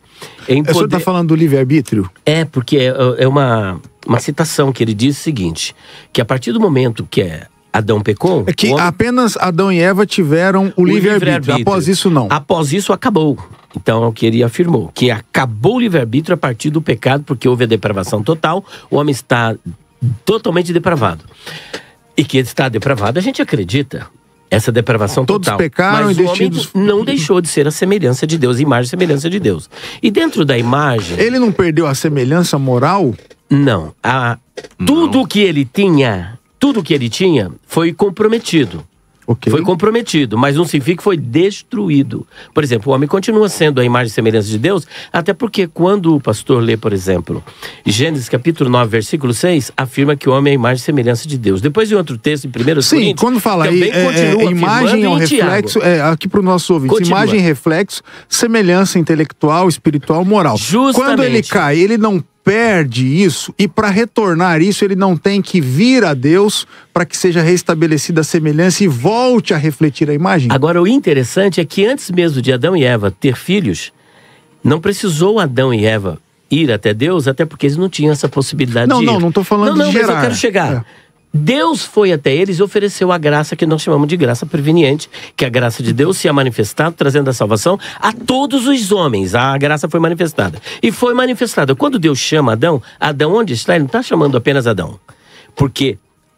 em poder... O senhor está falando do livre-arbítrio? Porque é uma citação que ele diz o seguinte, que a partir do momento que Adão pecou... É que apenas Adão e Eva tiveram o livre-arbítrio. Após isso, não. Após isso, acabou. Então, é o que ele afirmou. Que acabou o livre-arbítrio a partir do pecado, porque houve a depravação total. O homem está totalmente depravado. E que ele está depravado, a gente acredita. Essa depravação total. Todos pecaram mas e o homem não deixou de ser a semelhança de Deus. Imagem e semelhança de Deus. E dentro da imagem... Ele não perdeu a semelhança moral? Não. Tudo que ele tinha... Tudo que ele tinha foi comprometido. Okay. Foi comprometido, mas não significa que foi destruído. Por exemplo, o homem continua sendo a imagem e semelhança de Deus, até porque quando o pastor lê, por exemplo, Gênesis capítulo 9, versículo 6, afirma que o homem é a imagem e semelhança de Deus. Depois em outro texto, em 1 Coríntios, sim, quando fala aí, imagem é um reflexo, aqui para o nosso ouvinte, imagem, reflexo, semelhança intelectual, espiritual, moral. Justamente. Quando ele cai, ele não perde isso, e para retornar isso ele não tem que vir a Deus para que seja restabelecida a semelhança e volte a refletir a imagem? Agora, o interessante é que antes mesmo de Adão e Eva ter filhos, não precisou Adão e Eva ir até Deus, até porque eles não tinham essa possibilidade de ir. Não estou falando de gerar. Mas eu quero chegar. Deus foi até eles e ofereceu a graça que nós chamamos de graça preveniente, que a graça de Deus se é manifestada, trazendo a salvação a todos os homens. A graça foi manifestada. E foi manifestada. Quando Deus chama Adão, Adão onde está? Ele não está chamando apenas Adão. Porque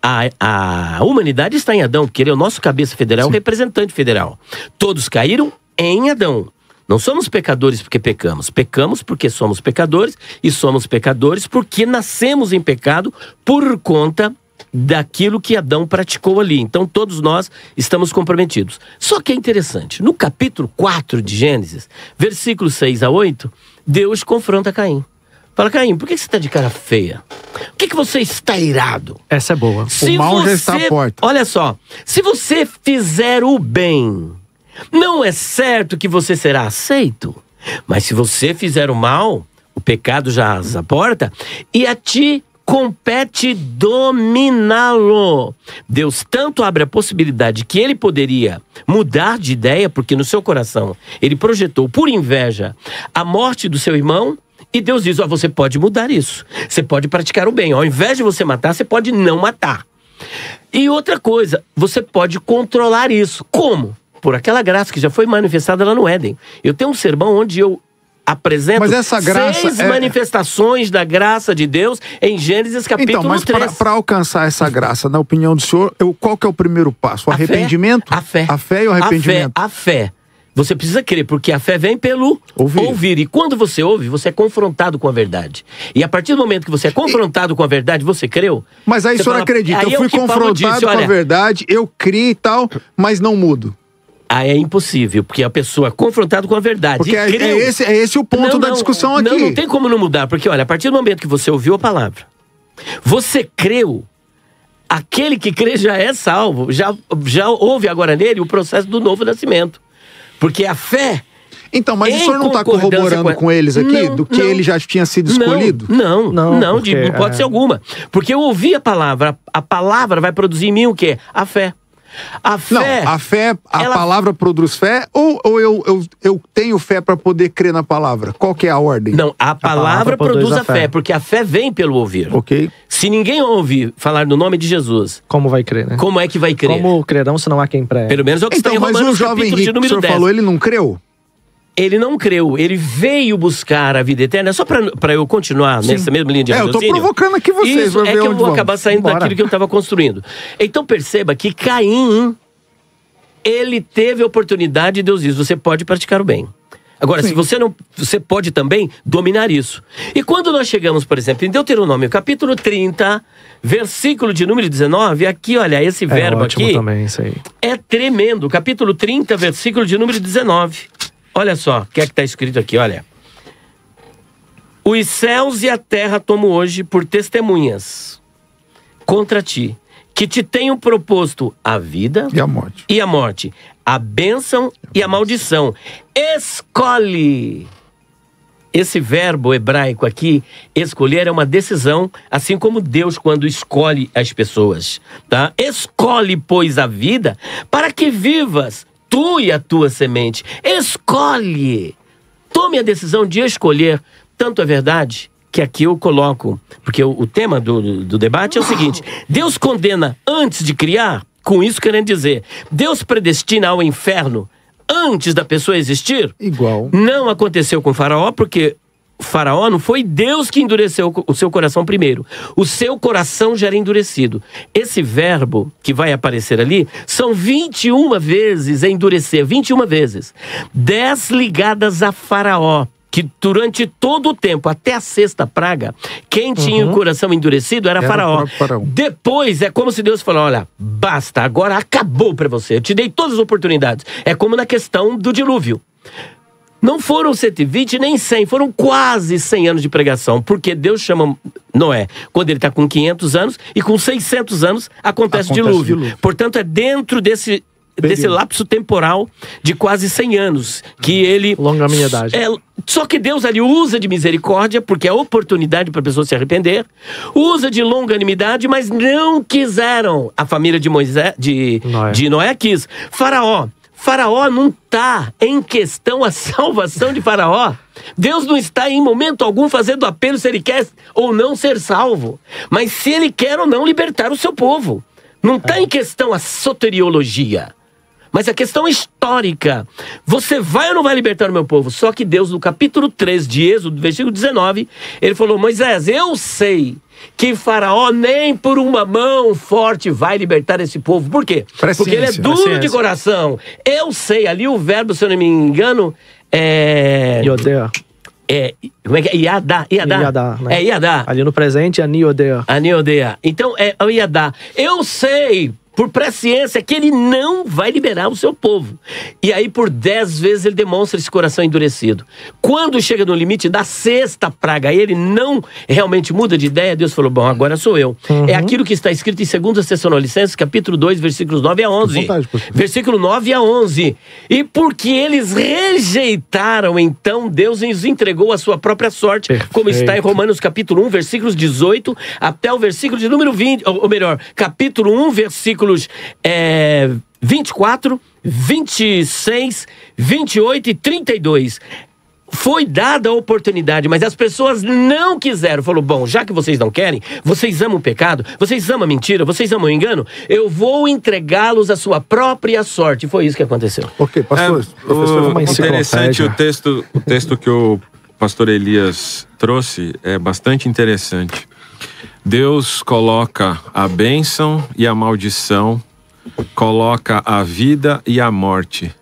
A humanidade está em Adão, porque ele é o nosso cabeça federal, o representante federal. Todos caíram em Adão. Não somos pecadores porque pecamos. Pecamos porque somos pecadores, e somos pecadores porque nascemos em pecado por conta daquilo que Adão praticou ali. Então todos nós estamos comprometidos. Só que é interessante, no capítulo 4 de Gênesis, versículos 6 a 8, Deus confronta Caim. Fala, Caim, por que você está de cara feia? Por que você está irado? Essa é boa. O mal já está à porta. Olha só, se você fizer o bem, não é certo que você será aceito. Mas se você fizer o mal, o pecado já à porta, e a ti compete dominá-lo. Deus tanto abre a possibilidade que ele poderia mudar de ideia, porque no seu coração ele projetou por inveja a morte do seu irmão, e Deus diz, você pode mudar isso. Você pode praticar o bem. Ao invés de você matar, você pode não matar. E outra coisa, você pode controlar isso. Como? Por aquela graça que já foi manifestada lá no Éden. Eu tenho um sermão onde eu apresento mas essa graça 6 manifestações da graça de Deus em Gênesis capítulo 3. Então, mas para alcançar essa graça, na opinião do senhor, qual que é o primeiro passo? O arrependimento? A fé. A fé e o arrependimento? A fé. Você precisa crer, porque a fé vem pelo ouvir. E quando você ouve, você é confrontado com a verdade. E a partir do momento que você é confrontado com a verdade, você creu. Mas aí o senhor acredita, eu fui confrontado com a verdade, eu criei e tal, mas não mudo. É impossível, porque a pessoa é confrontada com a verdade. Porque é esse o ponto da discussão aqui. Não tem como não mudar, porque olha, a partir do momento que você ouviu a palavra, você creu, aquele que crê já é salvo, já houve agora nele o processo do novo nascimento. Porque a fé... Então, mas o senhor não está corroborando com eles aqui, do que ele já tinha sido escolhido? Não, de hipótese alguma. Porque eu ouvi a palavra vai produzir em mim o quê? A fé. A fé, palavra produz fé, ou eu tenho fé para poder crer na palavra? Qual que é a ordem? Não, a palavra produz a fé, porque a fé vem pelo ouvir. Ok. Se ninguém ouve falar no nome de Jesus, como vai crer, né? Como é que vai crer? Como crerão se não há quem prega? Pelo menos é o que está em Romanos, mas o jovem rico que o senhor falou, ele não creu? Ele não creu, ele veio buscar a vida eterna. Só para eu continuar nessa mesma linha de raciocínio. Eu tô provocando aqui vocês. Isso é que eu vou acabar saindo daquilo que eu estava construindo. Então perceba que Caim, ele teve a oportunidade, Deus diz, você pode praticar o bem. Agora, se você não, você pode também dominar isso. E quando nós chegamos, por exemplo, em Deuteronômio, capítulo 30, versículo de número 19, aqui, olha, esse verbo aqui também, isso aí. É tremendo. Capítulo 30, versículo de número 19. Olha só, o que é que está escrito aqui, olha. Os céus e a terra tomo hoje por testemunhas contra ti, que te tenho proposto a vida e a morte, a bênção e a maldição. Escolhe. Esse verbo hebraico aqui, escolher, é uma decisão, assim como Deus quando escolhe as pessoas, tá? Escolhe, pois, a vida para que vivas, tu e a tua semente. Escolhe. Tome a decisão de escolher. Tanto é verdade que aqui eu coloco, porque o tema do debate é o seguinte: Deus condena antes de criar, com isso querendo dizer, Deus predestina ao inferno antes da pessoa existir? Igual. Não aconteceu com Faraó, porque Faraó não foi Deus que endureceu o seu coração primeiro. O seu coração já era endurecido. Esse verbo que vai aparecer ali são 21 vezes endurecer, 21 vezes. 10 ligadas a Faraó, que durante todo o tempo, até a 6ª praga, quem tinha o coração endurecido era Faraó. Depois é como se Deus falou: olha, basta, agora acabou para você, eu te dei todas as oportunidades. É como na questão do dilúvio. Não foram 120 nem 100, foram quase 100 anos de pregação, porque Deus chama Noé quando ele está com 500 anos, e com 600 anos acontece dilúvio. Portanto, é dentro desse lapso temporal de quase 100 anos que ele... Longanimidade. Só que Deus ali usa de misericórdia, porque é oportunidade para a pessoa se arrepender, usa de longanimidade, mas não quiseram. A família de Noé quis. Faraó não está em questão a salvação de Faraó. Deus não está em momento algum fazendo apelo se ele quer ou não ser salvo, mas se ele quer ou não libertar o seu povo. Não está em questão a soteriologia, mas a questão histórica. histórica. Você vai ou não vai libertar o meu povo? Só que Deus, no capítulo 3 de Êxodo, versículo 19, ele falou: Moisés, eu sei que Faraó nem por uma mão forte vai libertar esse povo. Por quê? Porque ele é duro de coração. Eu sei, ali o verbo, se eu não me engano, Yodea. Como é que é? Iadá. Né? Iadá. Ali no presente, Aniodea. Aniodea. Então, é o Iadá. Eu sei, por presciência, que ele não vai liberar o seu povo. E aí, por 10 vezes, ele demonstra esse coração endurecido. Quando chega no limite da 6ª praga, ele não realmente muda de ideia. Deus falou: bom, agora sou eu. É aquilo que está escrito em 2 Tessalonicenses, capítulo 2, versículos 9 a 11. Versículo 9 a 11. E porque eles rejeitaram, então Deus os entregou a sua própria sorte. Perfeito. Como está em Romanos capítulo 1, versículos 18 até o versículo de número 20, ou melhor, capítulo 1, versículos 24, 26, 28 e 32. Foi dada a oportunidade, mas as pessoas não quiseram. Falou: bom, já que vocês não querem, vocês amam o pecado, vocês amam a mentira, vocês amam o engano, eu vou entregá-los à sua própria sorte. E foi isso que aconteceu. Ok, pastor. Interessante o texto que o pastor Elias trouxe, é bastante interessante. Deus coloca a bênção e a maldição, coloca a vida e a morte.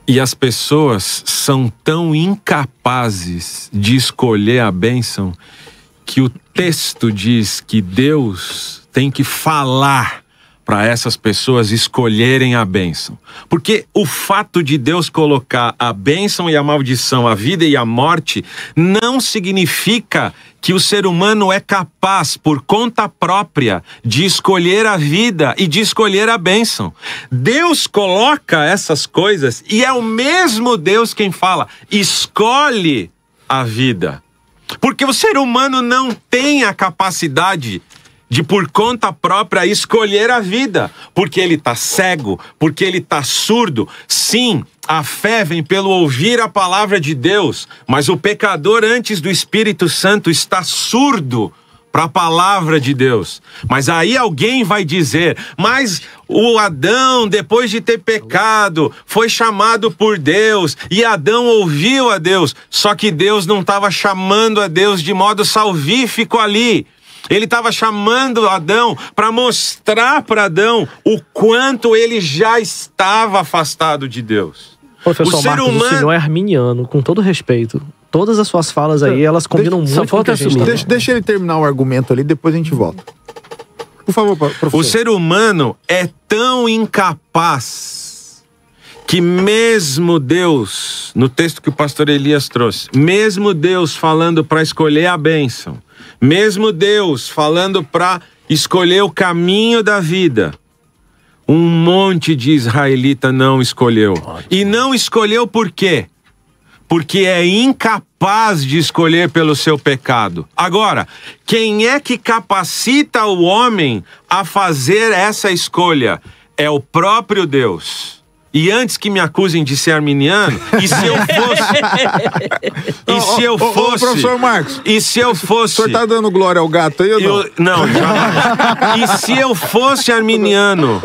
E as pessoas são tão incapazes de escolher a bênção que o texto diz que Deus tem que falar para essas pessoas escolherem a bênção. Porque o fato de Deus colocar a bênção e a maldição, a vida e a morte, não significa que o ser humano é capaz, por conta própria, de escolher a vida e de escolher a bênção. Deus coloca essas coisas e é o mesmo Deus quem fala: escolhe a vida. Porque o ser humano não tem a capacidade de, por conta própria, escolher a vida. Porque ele está cego, porque ele está surdo. Sim, a fé vem pelo ouvir a palavra de Deus, mas o pecador, antes do Espírito Santo, está surdo para a palavra de Deus. Mas aí alguém vai dizer: mas o Adão, depois de ter pecado, foi chamado por Deus, e Adão ouviu a Deus. Só que Deus não estava chamando a Deus de modo salvífico ali. Ele estava chamando Adão para mostrar para Adão o quanto ele já estava afastado de Deus. Professor Marcos, o senhor é arminiano, com todo respeito. Todas as suas falas aí, elas combinam muito. Só falta assumir. Deixa ele terminar o argumento ali, depois a gente volta. Por favor, professor. O ser humano é tão incapaz que mesmo Deus, no texto que o pastor Elias trouxe, mesmo Deus falando para escolher a bênção, mesmo Deus falando para escolher o caminho da vida, um monte de israelita não escolheu. E não escolheu por quê? Porque é incapaz de escolher pelo seu pecado. Agora, quem é que capacita o homem a fazer essa escolha? É o próprio Deus. E antes que me acusem de ser arminiano, e se eu fosse... professor Marcos. E se eu fosse... O senhor tá dando glória ao gato aí ou não? Não, jamais. E se eu fosse arminiano,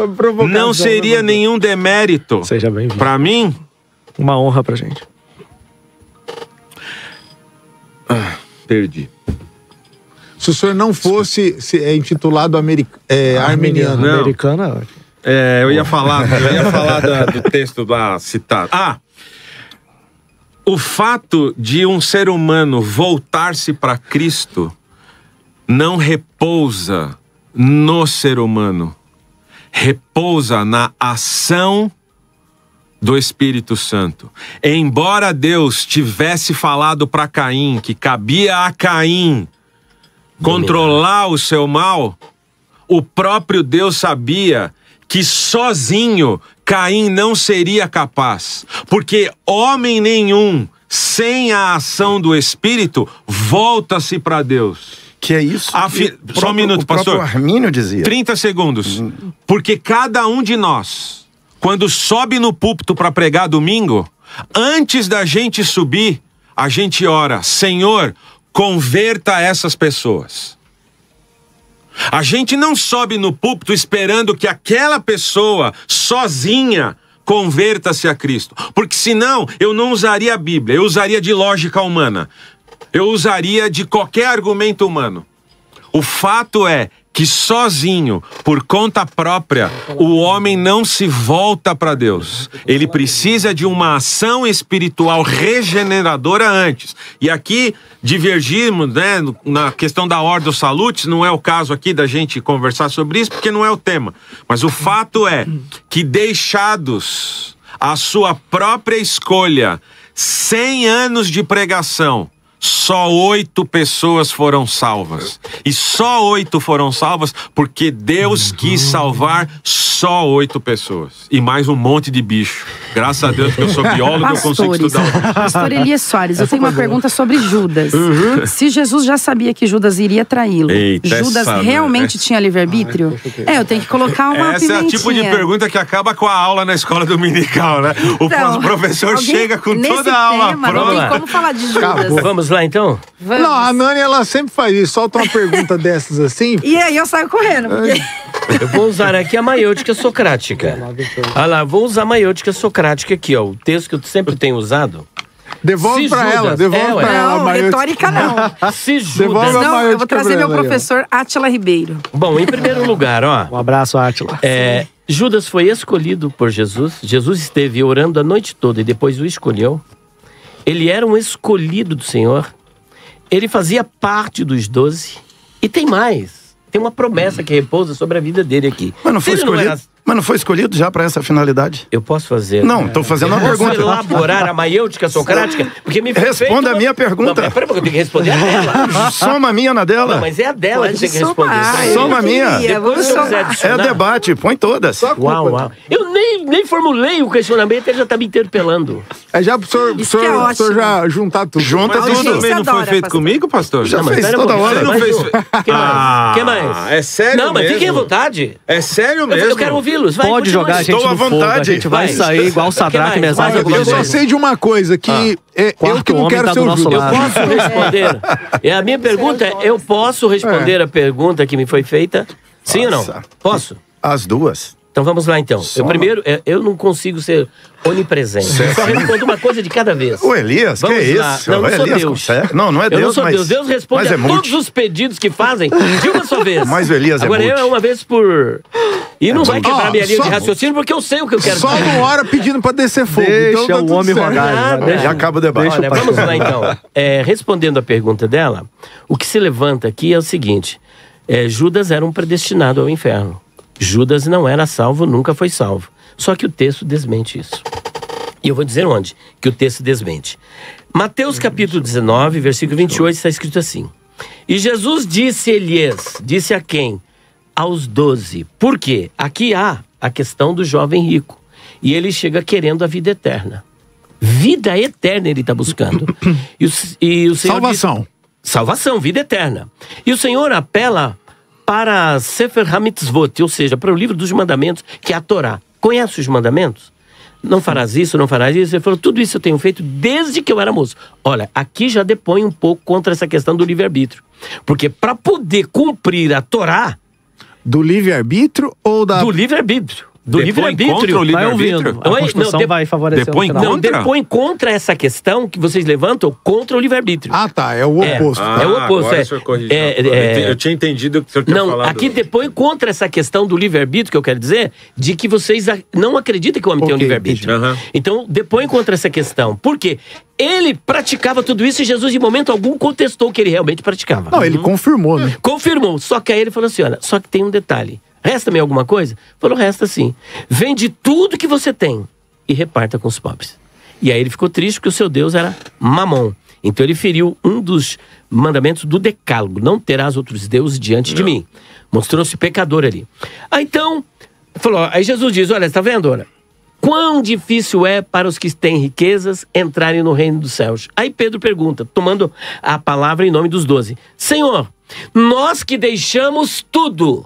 não seria nenhum demérito. Seja bem-vindo. Para mim? Uma honra pra gente. Perdi. Se o senhor não fosse intitulado arminiano. Não. Americana... eu ia falar do texto lá citado. O fato de um ser humano voltar-se para Cristo não repousa no ser humano, repousa na ação do Espírito Santo. Embora Deus tivesse falado para Caim que cabia a Caim controlar o seu mal, o próprio Deus sabia que sozinho Caim não seria capaz, porque homem nenhum, sem a ação do Espírito, volta-se para Deus. Que é isso? Só um minuto, pastor. O próprio Armínio dizia. 30 segundos. Porque cada um de nós, quando sobe no púlpito para pregar domingo, antes da gente subir, a gente ora: Senhor, converta essas pessoas. A gente não sobe no púlpito esperando que aquela pessoa sozinha converta-se a Cristo. Porque senão eu não usaria a Bíblia, eu usaria de lógica humana. Eu usaria de qualquer argumento humano. O fato é que sozinho, por conta própria, o homem não se volta para Deus. Ele precisa de uma ação espiritual regeneradora antes. E aqui divergimos, né, na questão da Ordo Salutis, não é o caso aqui da gente conversar sobre isso, porque não é o tema. Mas o fato é que deixados à sua própria escolha, 100 anos de pregação, só 8 pessoas foram salvas. E só 8 foram salvas porque Deus quis salvar só 8 pessoas. E mais um monte de bicho. Graças a Deus que eu sou biólogo, eu consigo estudar. Pastor Elias Soares, eu tenho uma pergunta sobre Judas. Se Jesus já sabia que Judas iria traí-lo, Judas realmente tinha livre-arbítrio? Eu tenho que colocar uma Essa é o tipo de pergunta que acaba com a aula na escola dominical, né? O professor chega com toda a aula pronta. Não tem como falar de Judas. Acabou. Vamos lá, então? Vamos. Não, a Nani, ela sempre faz isso. Solta uma pergunta dessas assim. E aí eu saio correndo. Porque... Eu vou usar aqui a maiêutica socrática. Olha lá, vou usar a maiêutica socrática aqui, ó. O texto que eu sempre tenho usado. Devolve pra ela, devolve pra ela. Não, retórica não. Se Judas... Não, eu vou trazer meu professor Átila Ribeiro. Bom, em primeiro lugar, ó. Um abraço, Átila. Judas foi escolhido por Jesus. Jesus esteve orando a noite toda e depois o escolheu. Ele era um escolhido do Senhor. Ele fazia parte dos 12. E tem mais. Tem uma promessa que repousa sobre a vida dele aqui. Mas não foi escolhido? Mas não foi escolhido já para essa finalidade? Eu posso fazer? Não, estou fazendo uma pergunta. Posso elaborar a maiêutica socrática? Porque me responda a minha pergunta. Não, peraí, porque eu tenho que responder a dela. Soma a minha na dela. Não, mas é a dela que tem que responder. Soma a minha. Depois se eu quiser adicionar. É debate, põe todas. Uau. Eu nem formulei o questionamento, ele já está me interpelando. Já pro senhor já juntar tudo. Junta tudo. Isso também não foi feito comigo, pastor? Já fez toda hora. Não fez. Quem mais? É sério mesmo? Não, mas fiquem à vontade. É sério mesmo? Eu quero ouvi-los. Pode jogar a gente no fogo, a gente vai sair igual Sadraque, Mesaque e Abednego. Eu só sei de uma coisa, que eu que não quero ser o Judas. Eu posso responder. A minha pergunta é, eu posso responder a pergunta que me foi feita? Sim ou não? Posso? As duas. Então vamos lá, então. Primeiro, eu não consigo ser onipresente. Eu só respondo uma coisa de cada vez. O Elias, vamos que é lá. isso? Não, não sou Elias Deus. Não é Deus, eu não sou mas... Deus. Deus responde a todos os pedidos que fazem de uma só vez. Mas o Elias Agora é uma vez por... E não vai quebrar minha linha de raciocínio, porque eu sei o que eu quero dizer. Só não hora pedindo pra descer fogo. Deixa então o homem rogar. Já acaba o debate. Olha, vamos lá, então. Respondendo a pergunta dela, o que se levanta aqui é o seguinte. Judas era um predestinado ao inferno. Judas não era salvo, nunca foi salvo. Só que o texto desmente isso. E eu vou dizer onde que o texto desmente. Mateus capítulo 19, versículo 28, está escrito assim. E Jesus disse a quem? Aos 12. Por quê? Aqui há a questão do jovem rico. E ele chega querendo a vida eterna. Vida eterna ele está buscando. E o Senhor salvação. Salvação, vida eterna. E o Senhor apela para Sefer HaMitzvot, ou seja, para o livro dos mandamentos, que é a Torá. Conhece os mandamentos? Não farás isso, não farás isso. Ele falou, tudo isso eu tenho feito desde que eu era moço. Olha, aqui já depõe um pouco contra essa questão do livre-arbítrio. Porque para poder cumprir a Torá... Do livre-arbítrio ou da... Do livre-arbítrio. Do livre-arbítrio. Vai ouvindo. A Constituição vai favorecer o final. Não, depõe contra essa questão que vocês levantam contra o livre-arbítrio. Ah, tá. É o oposto. É o oposto. Eu tinha entendido o que o senhor tinha falado. Não, aqui depõe contra essa questão do livre-arbítrio, que eu quero dizer, de que vocês não acreditam que o homem tem um livre-arbítrio. Então, depõe contra essa questão. Por quê? Ele praticava tudo isso e Jesus, em momento algum, contestou que ele realmente praticava. Não, ele confirmou, né? Confirmou. Só que aí ele falou assim, olha, só que tem um detalhe. Resta-me alguma coisa? Falou, resta sim. Vende tudo que você tem e reparta com os pobres. E aí ele ficou triste porque o seu Deus era Mamon. Então ele feriu um dos mandamentos do decálogo. Não terás outros deuses diante de mim. Mostrou-se pecador ali. Aí então, aí Jesus diz, olha, está vendo, olha? Quão difícil é para os que têm riquezas entrarem no reino dos céus. Aí Pedro pergunta, tomando a palavra em nome dos 12. Senhor, nós que deixamos tudo...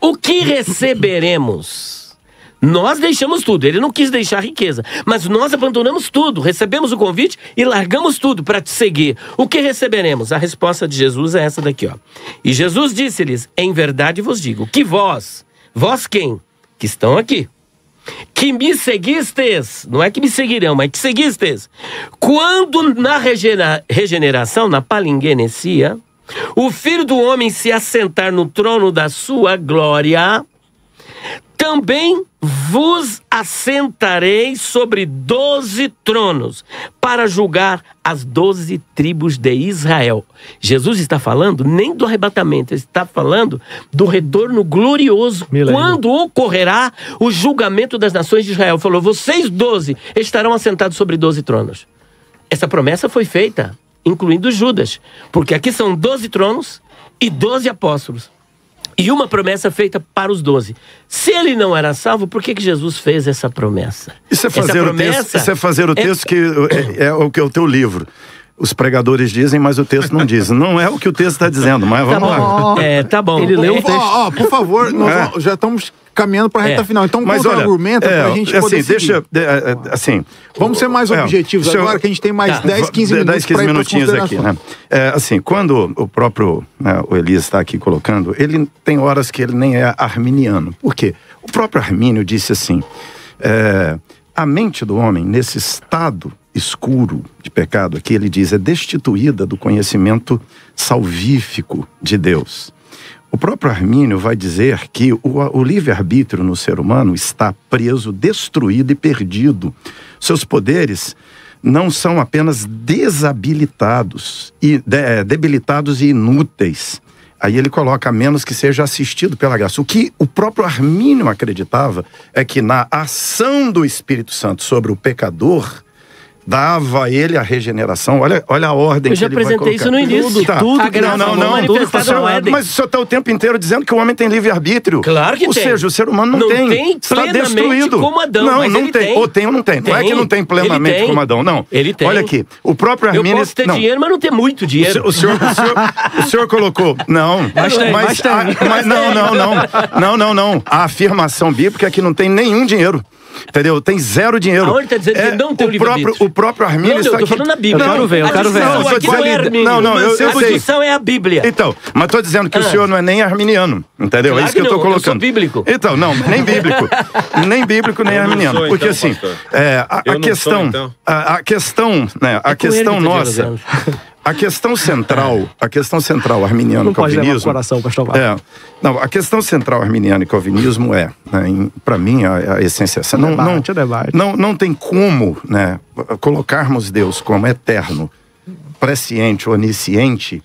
O que receberemos? Nós deixamos tudo. Ele não quis deixar riqueza. Mas nós abandonamos tudo. Recebemos o convite e largamos tudo para te seguir. O que receberemos? A resposta de Jesus é essa daqui, ó. E Jesus disse-lhes, em verdade vos digo, que vós quem? Que estão aqui. que me seguistes, não é que me seguirão, mas que seguistes, quando na regeneração, na palingenesia, o Filho do Homem se assentar no trono da sua glória, também vos assentareis sobre 12 tronos para julgar as 12 tribos de Israel. Jesus está falando nem do arrebatamento, ele está falando do retorno glorioso, quando ocorrerá o julgamento das nações de Israel. Falou, vocês 12 estarão assentados sobre 12 tronos. Essa promessa foi feita, incluindo Judas, porque aqui são 12 tronos e 12 apóstolos. E uma promessa feita para os 12. Se ele não era salvo, por que Jesus fez essa promessa? Isso é fazer o texto que é o que é o teu livro. Os pregadores dizem, mas o texto não diz. Não é o que o texto está dizendo, mas vamos lá. Tá bom. Ele leu o texto. Por favor, nós já estamos caminhando para a reta final. Então, contra-argumenta para a gente poder seguir. Vamos ser mais objetivos agora, que a gente tem mais 10, 15 minutos. 10, 15 minutinhos aqui, né? Quando o próprio o Elias está aqui colocando, ele tem horas que ele nem é arminiano. Por quê? O próprio Armínio disse assim, a mente do homem, nesse estado escuro de pecado, aqui ele diz, é destituída do conhecimento salvífico de Deus. O próprio Armínio vai dizer que o livre-arbítrio no ser humano está preso, destruído e perdido. Seus poderes não são apenas desabilitados, debilitados e inúteis. Aí ele coloca, a menos que seja assistido pela graça. O que o próprio Armínio acreditava é que na ação do Espírito Santo sobre o pecador, dava a ele a regeneração. Olha a ordem que ele vai colocar. Eu já apresentei isso no início. Tudo mas o senhor está o tempo inteiro dizendo que o homem tem livre-arbítrio. Claro que tem. Ou seja, o ser humano não tem. Está destruído. Como Adão, não tem. Ou tem ou não tem. Não é que não tem plenamente como Adão, não. Ele tem. Olha aqui, o próprio Armínio... Eu posso ter dinheiro, mas não ter muito dinheiro. O senhor colocou... Não. Mas não. A afirmação bíblica é que não tem nenhum dinheiro. Entendeu? Tem zero dinheiro. Aonde está dizendo que não tem o livre-arbítrio? O próprio Armínio está aqui. Eu tô falando na Bíblia. Eu quero ver. A posição é a Bíblia. Então, mas estou dizendo que o senhor não é nem arminiano. Entendeu? Claro é isso que eu estou colocando. Eu sou bíblico. Então, não, nem bíblico. Nem bíblico, nem arminiano. Porque assim, a questão nossa... A questão central arminiano e calvinismo... Não pode levar pro coração, pastor Wagner. A questão central arminiano e calvinismo para mim, a essência... Não tem como, né, colocarmos Deus como eterno, presciente, onisciente,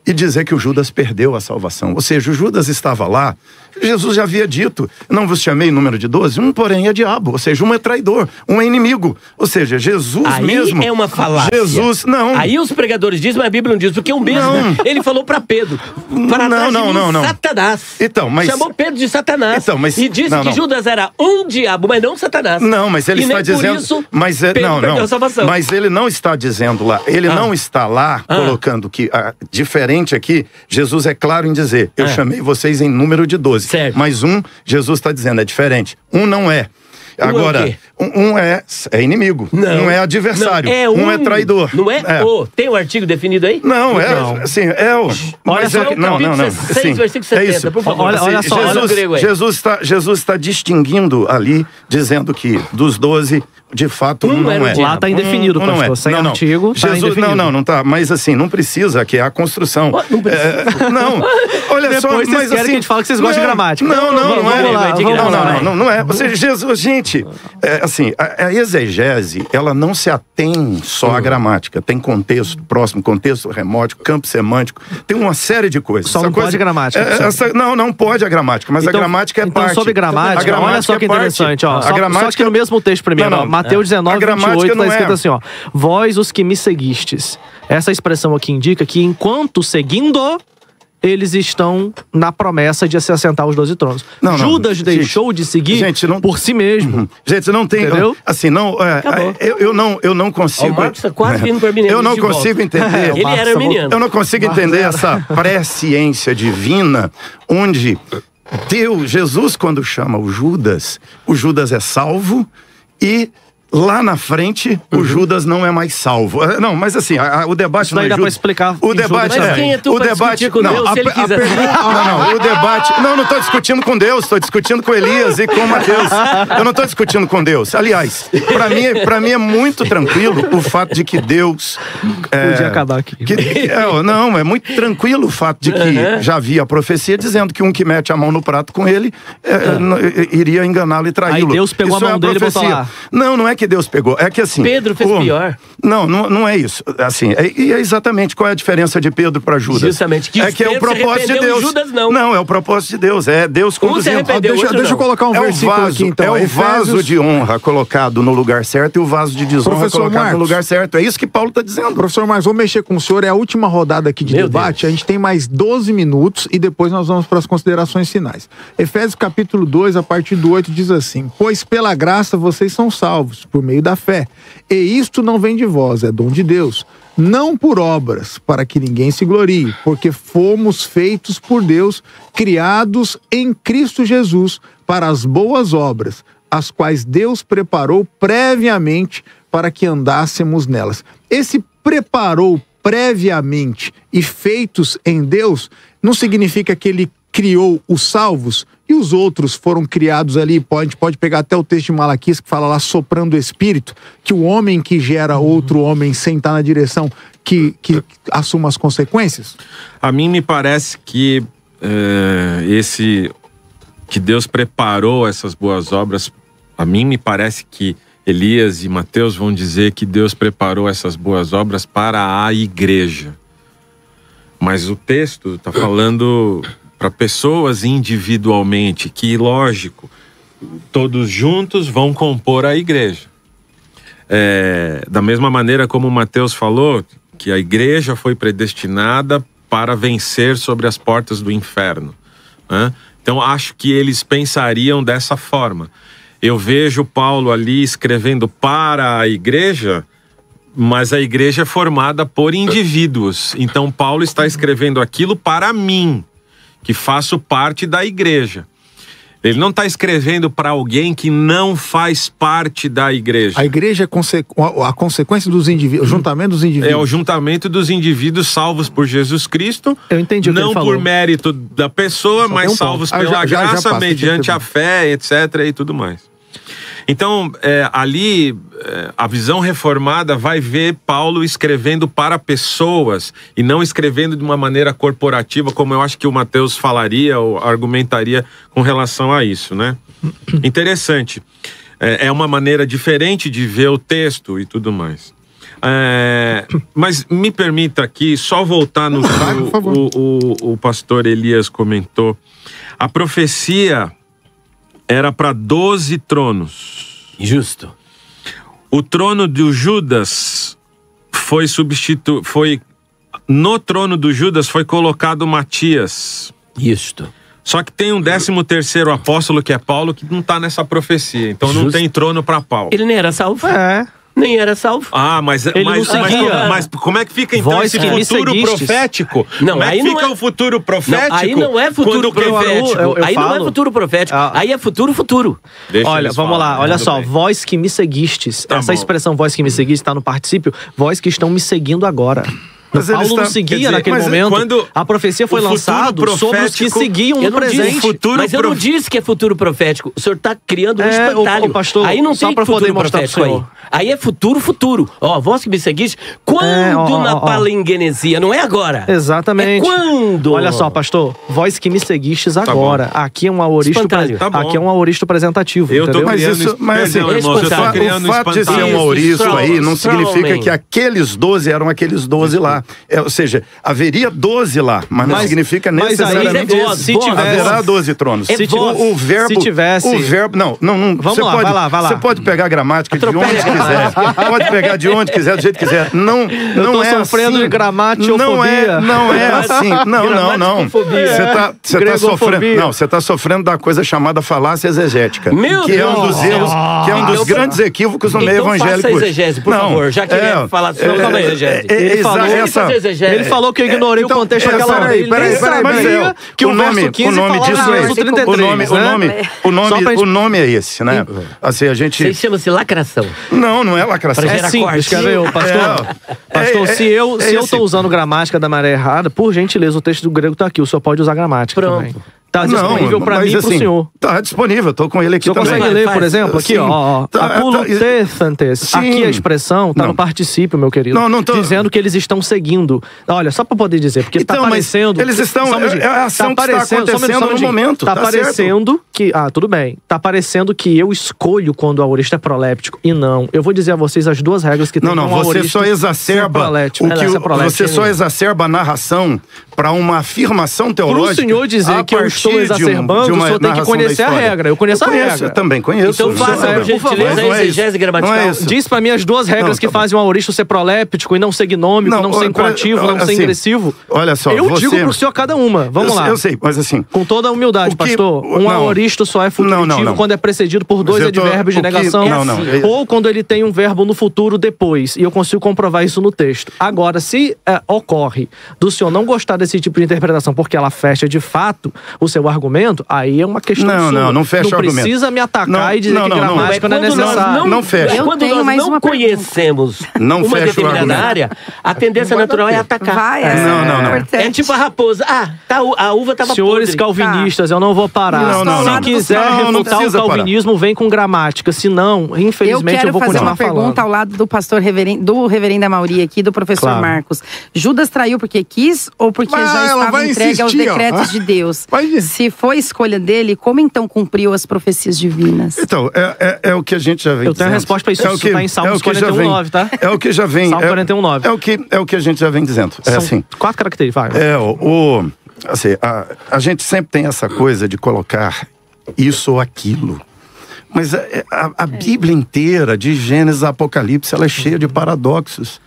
e dizer que o Judas perdeu a salvação. Ou seja, o Judas estava lá, Jesus já havia dito, não vos chamei número de 12, um porém é diabo, ou seja, um é traidor, um é inimigo. Ou seja, Jesus aí mesmo... Aí é uma falácia. Jesus, não. Aí os pregadores dizem, mas a Bíblia não diz, porque ele falou para Pedro, não. Satanás. Então, mas... Chamou Pedro de Satanás. Então, mas... E disse que Judas era um diabo, mas não Satanás. Não, mas ele está dizendo... Por isso, Pedro perdeu a salvação. Mas ele não está dizendo lá, ele não está lá colocando que... diferente aqui, Jesus é claro em dizer, eu chamei vocês em número de 12. Certo. Mas Jesus está dizendo, é diferente. Um não é. Agora, um é inimigo, um é adversário, um é traidor. Não é? Tem um artigo definido aí? Não, assim, Olha só, capítulo 6, versículo 70, por favor. Olha só, Jesus está distinguindo ali, dizendo que dos 12, de fato, um não é. Lá está indefinido, pastor. Sem artigo, está indefinido. Não está. Mas assim, não precisa, que é a construção. Não precisa. Olha só, mas assim... que a gente fala que vocês gostam de gramática. Não é. Ou seja, Jesus, gente, a exegese, ela não se atém só à gramática. Tem contexto próximo, contexto remoto, campo semântico, tem uma série de coisas. Só não pode gramática. Não pode a gramática, mas então, a gramática é parte. Então, sobre gramática, olha só que interessante, ó. Só que no mesmo texto primeiro, ó, Mateus 19, 28, está escrito assim, ó. Vós os que me seguistes. Essa expressão aqui indica que enquanto seguindo... eles estão na promessa de se assentar aos 12 tronos. Judas deixou de seguir por si mesmo. Gente, não tem... Entendeu? Assim, eu não consigo... O Marcos está quase vindo para mim. Eu não consigo entender... Ele era arminiano. Eu não consigo entender essa presciência divina, onde Jesus, quando chama o Judas é salvo e... lá na frente, o Judas não é mais salvo. Não, mas assim, o debate isso não é dá pra explicar. O debate mas quem é tu pra discutir com Deus, se ele quiser? O debate... Não estou discutindo com Deus, estou discutindo com Elias e com Mateus. Eu não estou discutindo com Deus. Aliás, para mim é muito tranquilo o fato de que Deus... Podia acabar aqui. Não, é muito tranquilo o fato de que já havia a profecia dizendo que um que mete a mão no prato com ele iria enganá-lo e traí-lo. Aí Deus pegou a mão dele e botou lá. Não é que Deus pegou, é que assim... Pedro fez pior. Não é isso. Assim, é exatamente qual é a diferença de Pedro para Judas. Justamente. Que é o propósito de Deus. Judas não. Não, é o propósito de Deus. É Deus conduzindo. Deixa eu colocar um versículo aqui, então. É o vaso de honra colocado no lugar certo e o vaso de desonra colocado no lugar certo. É isso que Paulo está dizendo. Professor Marcos, vou mexer com o senhor. É a última rodada aqui de debate. Deus. A gente tem mais 12 minutos e depois nós vamos para as considerações finais. Efésios capítulo 2, a partir do 8, diz assim: pois pela graça vocês são salvos, por meio da fé. E isto não vem de vós, é dom de Deus. Não por obras, para que ninguém se glorie, porque fomos feitos por Deus, criados em Cristo Jesus, para as boas obras, as quais Deus preparou previamente para que andássemos nelas. Esse preparou previamente e feitos em Deus, não significa que ele criou os salvos e os outros foram criados ali. A gente pode pegar até o texto de Malaquias que fala lá, soprando o espírito, que o homem que gera outro homem sem estar na direção que assuma as consequências. A mim me parece que que Deus preparou essas boas obras. A mim me parece que Elias e Mateus vão dizer que Deus preparou essas boas obras para a igreja. Mas o texto está falando para pessoas individualmente, que, lógico, todos juntos vão compor a igreja. Da mesma maneira como Mateus falou, que a igreja foi predestinada para vencer sobre as portas do inferno, né? Então, acho que eles pensariam dessa forma. Eu vejo Paulo ali escrevendo para a igreja, mas a igreja é formada por indivíduos. Então, Paulo está escrevendo aquilo para mim, que faço parte da igreja. Ele não está escrevendo para alguém que não faz parte da igreja. A igreja é a consequência dos indivíduos, o juntamento dos indivíduos. É o juntamento dos indivíduos salvos por Jesus Cristo. Eu entendi o que ele falou. Não por mérito da pessoa, mas salvos pela graça, mediante a fé, etc. e tudo mais. Então, ali, a visão reformada vai ver Paulo escrevendo para pessoas e não escrevendo de uma maneira corporativa, como eu acho que o Mateus falaria ou argumentaria com relação a isso, né? Interessante. É uma maneira diferente de ver o texto e tudo mais. Mas me permita aqui só voltar no que o pastor Elias comentou. A profecia era para 12 tronos. Justo. O trono de Judas no trono do Judas foi colocado Matias. Isto. Só que tem um 13º apóstolo, que é Paulo, que não está nessa profecia. Então não tem trono para Paulo. Ele nem era salvo? Nem era salvo. Mas como é que fica então esse futuro profético? Não, como é que fica o futuro profético? Não, aí não é futuro profético. Aí não é futuro profético. Aí é futuro. Olha, vamos lá. Olha só. Vós que me seguistes. Essa expressão vós que me seguistes está no particípio. Vós que estão me seguindo agora. Mas Paulo não seguia naquele momento. Quando a profecia foi lançada sobre os que seguiam no presente. Mas eu não disse que é futuro profético. O senhor está criando um espantalho. Pastor, aí não tem futuro profético aí. Aí é futuro. Vós que me seguiste, quando na palingenesia, não é agora. Exatamente. É quando? Olha só, pastor, vós que me seguistes agora. Aqui é um aoristo, aqui é um aoristo apresentativo. Eu tô o fato de ser um aoristo aí não significa que aqueles 12 eram aqueles 12 lá. Ou seja, haveria 12 lá, mas não significa necessariamente se tivesse, haverá 12 tronos. O verbo, não. Vamos lá, vai lá. Você pode pegar a gramática de onde quiser. Pode pegar de onde quiser, do jeito que quiser. Não é sofrendo assim. de gramatiofobia. Não é assim. Não. Você tá sofrendo da coisa chamada falácia exegética. Meu que é um dos grandes equívocos no meio evangélico. Faça exegese, por favor, já que ele ia falar sobre a exegese. fazer exegese. Ele falou que eu ignorei o contexto daquela hora. Ele nem sabia que o verso 15 falava do verso 33. O nome é esse, né? Assim, a gente... Isso chama-se lacração. Não é lacração. É simples, quer ver, pastor? Pastor, se eu tô usando gramática da maré errada, por gentileza, o texto do grego tá aqui. O senhor pode usar gramática também. Tá disponível pra mim e pro senhor. Tá disponível, tô com ele aqui também. O senhor consegue ler, por exemplo, aqui, ó. Apulutessantes. Aqui a expressão tá no particípio, meu querido. Não tô... Dizendo que eles estão seguindo. Olha, só pra poder dizer, porque tá parecendo... Eles estão... É a ação que está acontecendo no momento. Tá parecendo que... tudo bem. Tá parecendo que eu escolho quando o aorista é proléptico. E não. Eu vou dizer a vocês as duas regras que tem com o aorista. Você só exacerba você só exacerba a narração pra uma afirmação teológica. Pro senhor dizer que eu estou exacerbando, o senhor tem que conhecer a regra. Eu conheço a regra. Eu também conheço. Então faça, por gentileza, a exegese gramatical. Diz pra mim as duas regras que fazem o aorista ser proléptico e não ser gnômico, não ser incoativo, não ser ingressivo. Olha só, eu digo pro senhor cada uma. Vamos lá. Eu sei, mas assim... Com toda a humildade, pastor, um aorista só é futuritivo quando é precedido por dois advérbios de negação. Ou quando ele tem um verbo no futuro depois. E eu consigo comprovar isso no texto. Agora, se ocorre do senhor não gostar desse tipo de interpretação porque ela fecha de fato o seu argumento, aí é uma questão sua. Não fecha o argumento. Não precisa me atacar e dizer que gramática não é necessário. Não fecha. Quando nós não conhecemos uma determinada área, a tendência natural é atacar. Não. É tipo a raposa. A uva tava podre. Senhores calvinistas, eu não vou parar. Se quiser refutar o calvinismo, vem com gramática. Se não, infelizmente, eu vou continuar falando. Eu quero fazer uma pergunta ao lado do pastor do reverendo Amaury aqui, do professor Marcos. Judas traiu porque quis ou porque já estava entregue aos decretos de Deus? Se foi escolha dele, como então cumpriu as profecias divinas? Então, é o que a gente já vem dizendo. Eu tenho a resposta para isso. Isso tá em Salmos 41:9, tá? É o que já vem... Salmo 41:9. É o que a gente já vem dizendo. São assim. 4 características. Assim, a gente sempre tem essa coisa de colocar isso ou aquilo. Mas a Bíblia inteira, de Gênesis a Apocalipse, ela é cheia de paradoxos.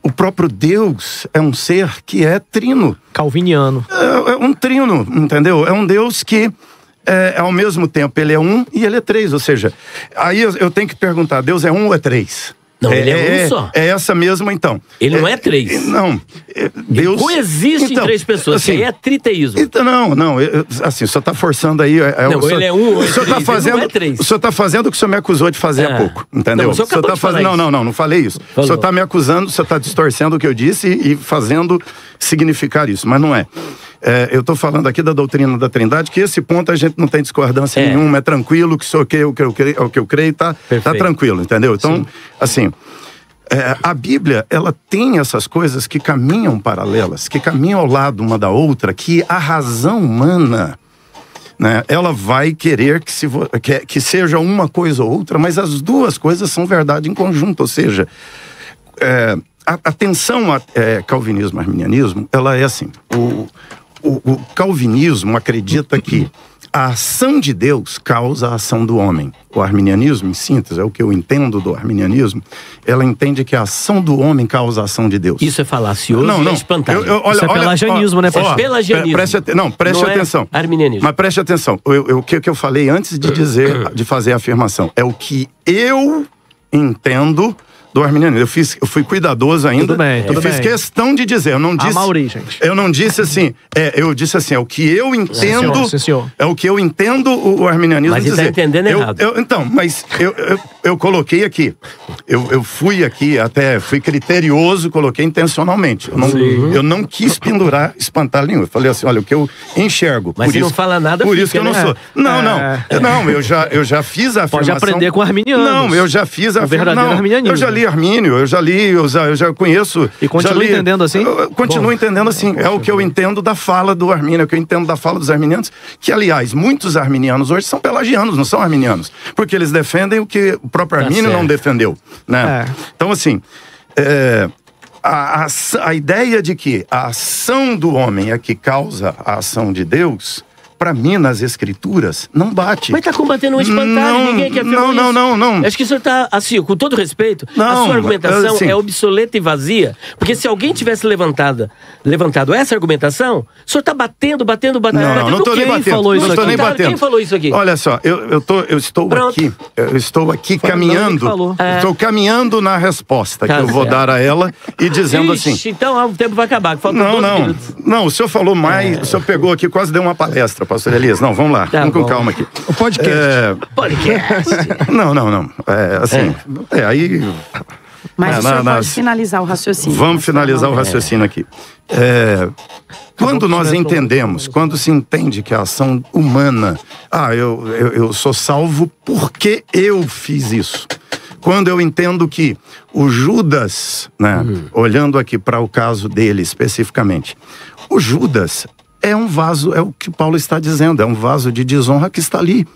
O próprio Deus é um ser que é trino. Calviniano. É um trino, entendeu? É um Deus que, ao mesmo tempo, ele é um e ele é três. Ou seja, aí eu tenho que perguntar, Deus é um ou é três? Não, ele é um só. É essa mesma, então. Ele não é três. Não. Deus... Coexiste em 3 pessoas, assim, aí é triteísmo. Então, não. Assim, o senhor está forçando aí... ele é um ou é três, fazendo, não é três. O senhor está fazendo o que o senhor me acusou de fazer há pouco, entendeu? Não, o senhor está fazendo... Não falei isso. Falou. O senhor está me acusando, o senhor está distorcendo o que eu disse e fazendo significar isso, mas não é. Eu estou falando aqui da doutrina da Trindade, que esse ponto a gente não tem discordância nenhuma, é tranquilo, que o que eu creio tá tranquilo, entendeu? Então, assim... a Bíblia, ela tem essas coisas que caminham paralelas, que caminham ao lado uma da outra, que a razão humana, né, ela vai querer que seja uma coisa ou outra, mas as duas coisas são verdade em conjunto, ou seja, a tensão calvinismo e arminianismo, ela é assim, o calvinismo acredita que a ação de Deus causa a ação do homem. O arminianismo, em síntese, é o que eu entendo do arminianismo, ela entende que a ação do homem causa a ação de Deus. Isso é falacioso e é espantalho. Isso é pelagianismo, né? Pelagianismo. Preste atenção. Arminianismo. Mas preste atenção. O que eu falei antes de fazer a afirmação é o que eu entendo do arminianismo. Eu fui cuidadoso ainda. Tudo bem. Fiz questão de dizer. Eu não disse. Amaury, gente. Eu não disse assim. Eu disse assim. É o que eu entendo. Sim, senhor. É o que eu entendo o arminianismo mas dizer. Mas está entendendo errado. Então, mas eu coloquei aqui. Eu fui aqui até. Fui criterioso, coloquei intencionalmente. Eu não quis pendurar espantalho nenhum. Eu falei assim: olha, o que eu enxergo. Mas você não fala nada. Por isso que eu não sou. Não, eu já fiz a afirmação. Pode aprender com arminianos. Não, eu já fiz a afirmação. Eu já li Armínio, eu já conheço. E continua entendendo assim? Continuo entendendo assim. É o que eu entendo da fala do Armínio, é o que eu entendo da fala dos arminianos, que, aliás, muitos arminianos hoje são pelagianos, não são arminianos. Porque eles defendem o que o próprio Armínio não defendeu. Né? Então, assim, a ideia de que a ação do homem é que causa a ação de Deus para mim, nas escrituras, não bate. Mas tá combatendo um espantalho, ninguém quer ver isso. Não. Acho que o senhor tá, assim, com todo respeito, a sua argumentação é obsoleta e vazia. Porque se alguém tivesse levantado essa argumentação, o senhor tá batendo. Não tô nem batendo. Quem falou isso aqui? Olha só, eu estou aqui caminhando. Estou caminhando na resposta que eu vou dar a ela e dizendo assim. Então o tempo vai acabar. Não, o senhor falou mais, o senhor pegou aqui, quase deu uma palestra, pastor Elias. Não, vamos lá, vamos com calma aqui. O podcast. Não. Aí... Mas o senhor pode finalizar o raciocínio. Vamos finalizar o raciocínio aqui. Quando nós entendemos, quando se entende que a ação humana... eu sou salvo porque eu fiz isso. Quando eu entendo que o Judas, né, olhando aqui para o caso dele especificamente, o Judas é um vaso, é o que Paulo está dizendo, é um vaso de desonra que está ali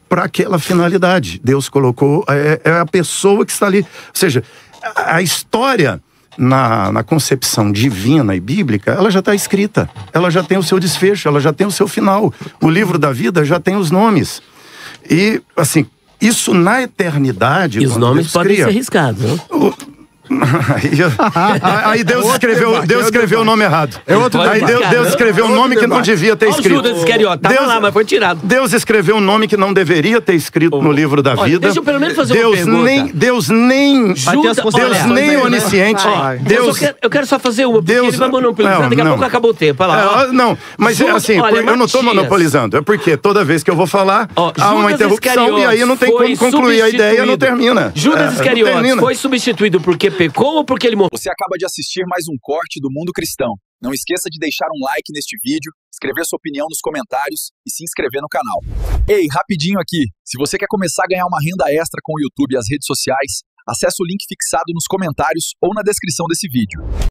para aquela finalidade. Deus colocou, é a pessoa que está ali. Ou seja, a história na concepção divina e bíblica, ela já está escrita, ela já tem o seu desfecho, ela já tem o seu final. O livro da vida já tem os nomes. E, assim, isso na eternidade... E os nomes podem ser arriscados, né? Aí Deus escreveu o nome errado. Aí Deus escreveu um nome que não devia ter escrito. Judas Iscariote, tava lá, mas foi tirado. Deus escreveu um nome que não deveria ter escrito no livro da vida. Deixa eu pelo menos fazer uma pergunta. Deus nem onisciente. Eu quero só fazer uma, porque ele vai monopolizar, daqui a pouco acabou o tempo. Não, mas assim, eu não estou monopolizando. É porque toda vez que eu vou falar, há uma interrupção e aí não tem como concluir a ideia, não termina. Judas Iscariote foi substituído porque pecou ou porque ele morreu? Você acaba de assistir mais um corte do Mundo Cristão. Não esqueça de deixar um like neste vídeo, escrever sua opinião nos comentários e se inscrever no canal. Ei, rapidinho aqui. Se você quer começar a ganhar uma renda extra com o YouTube e as redes sociais, acesse o link fixado nos comentários ou na descrição desse vídeo.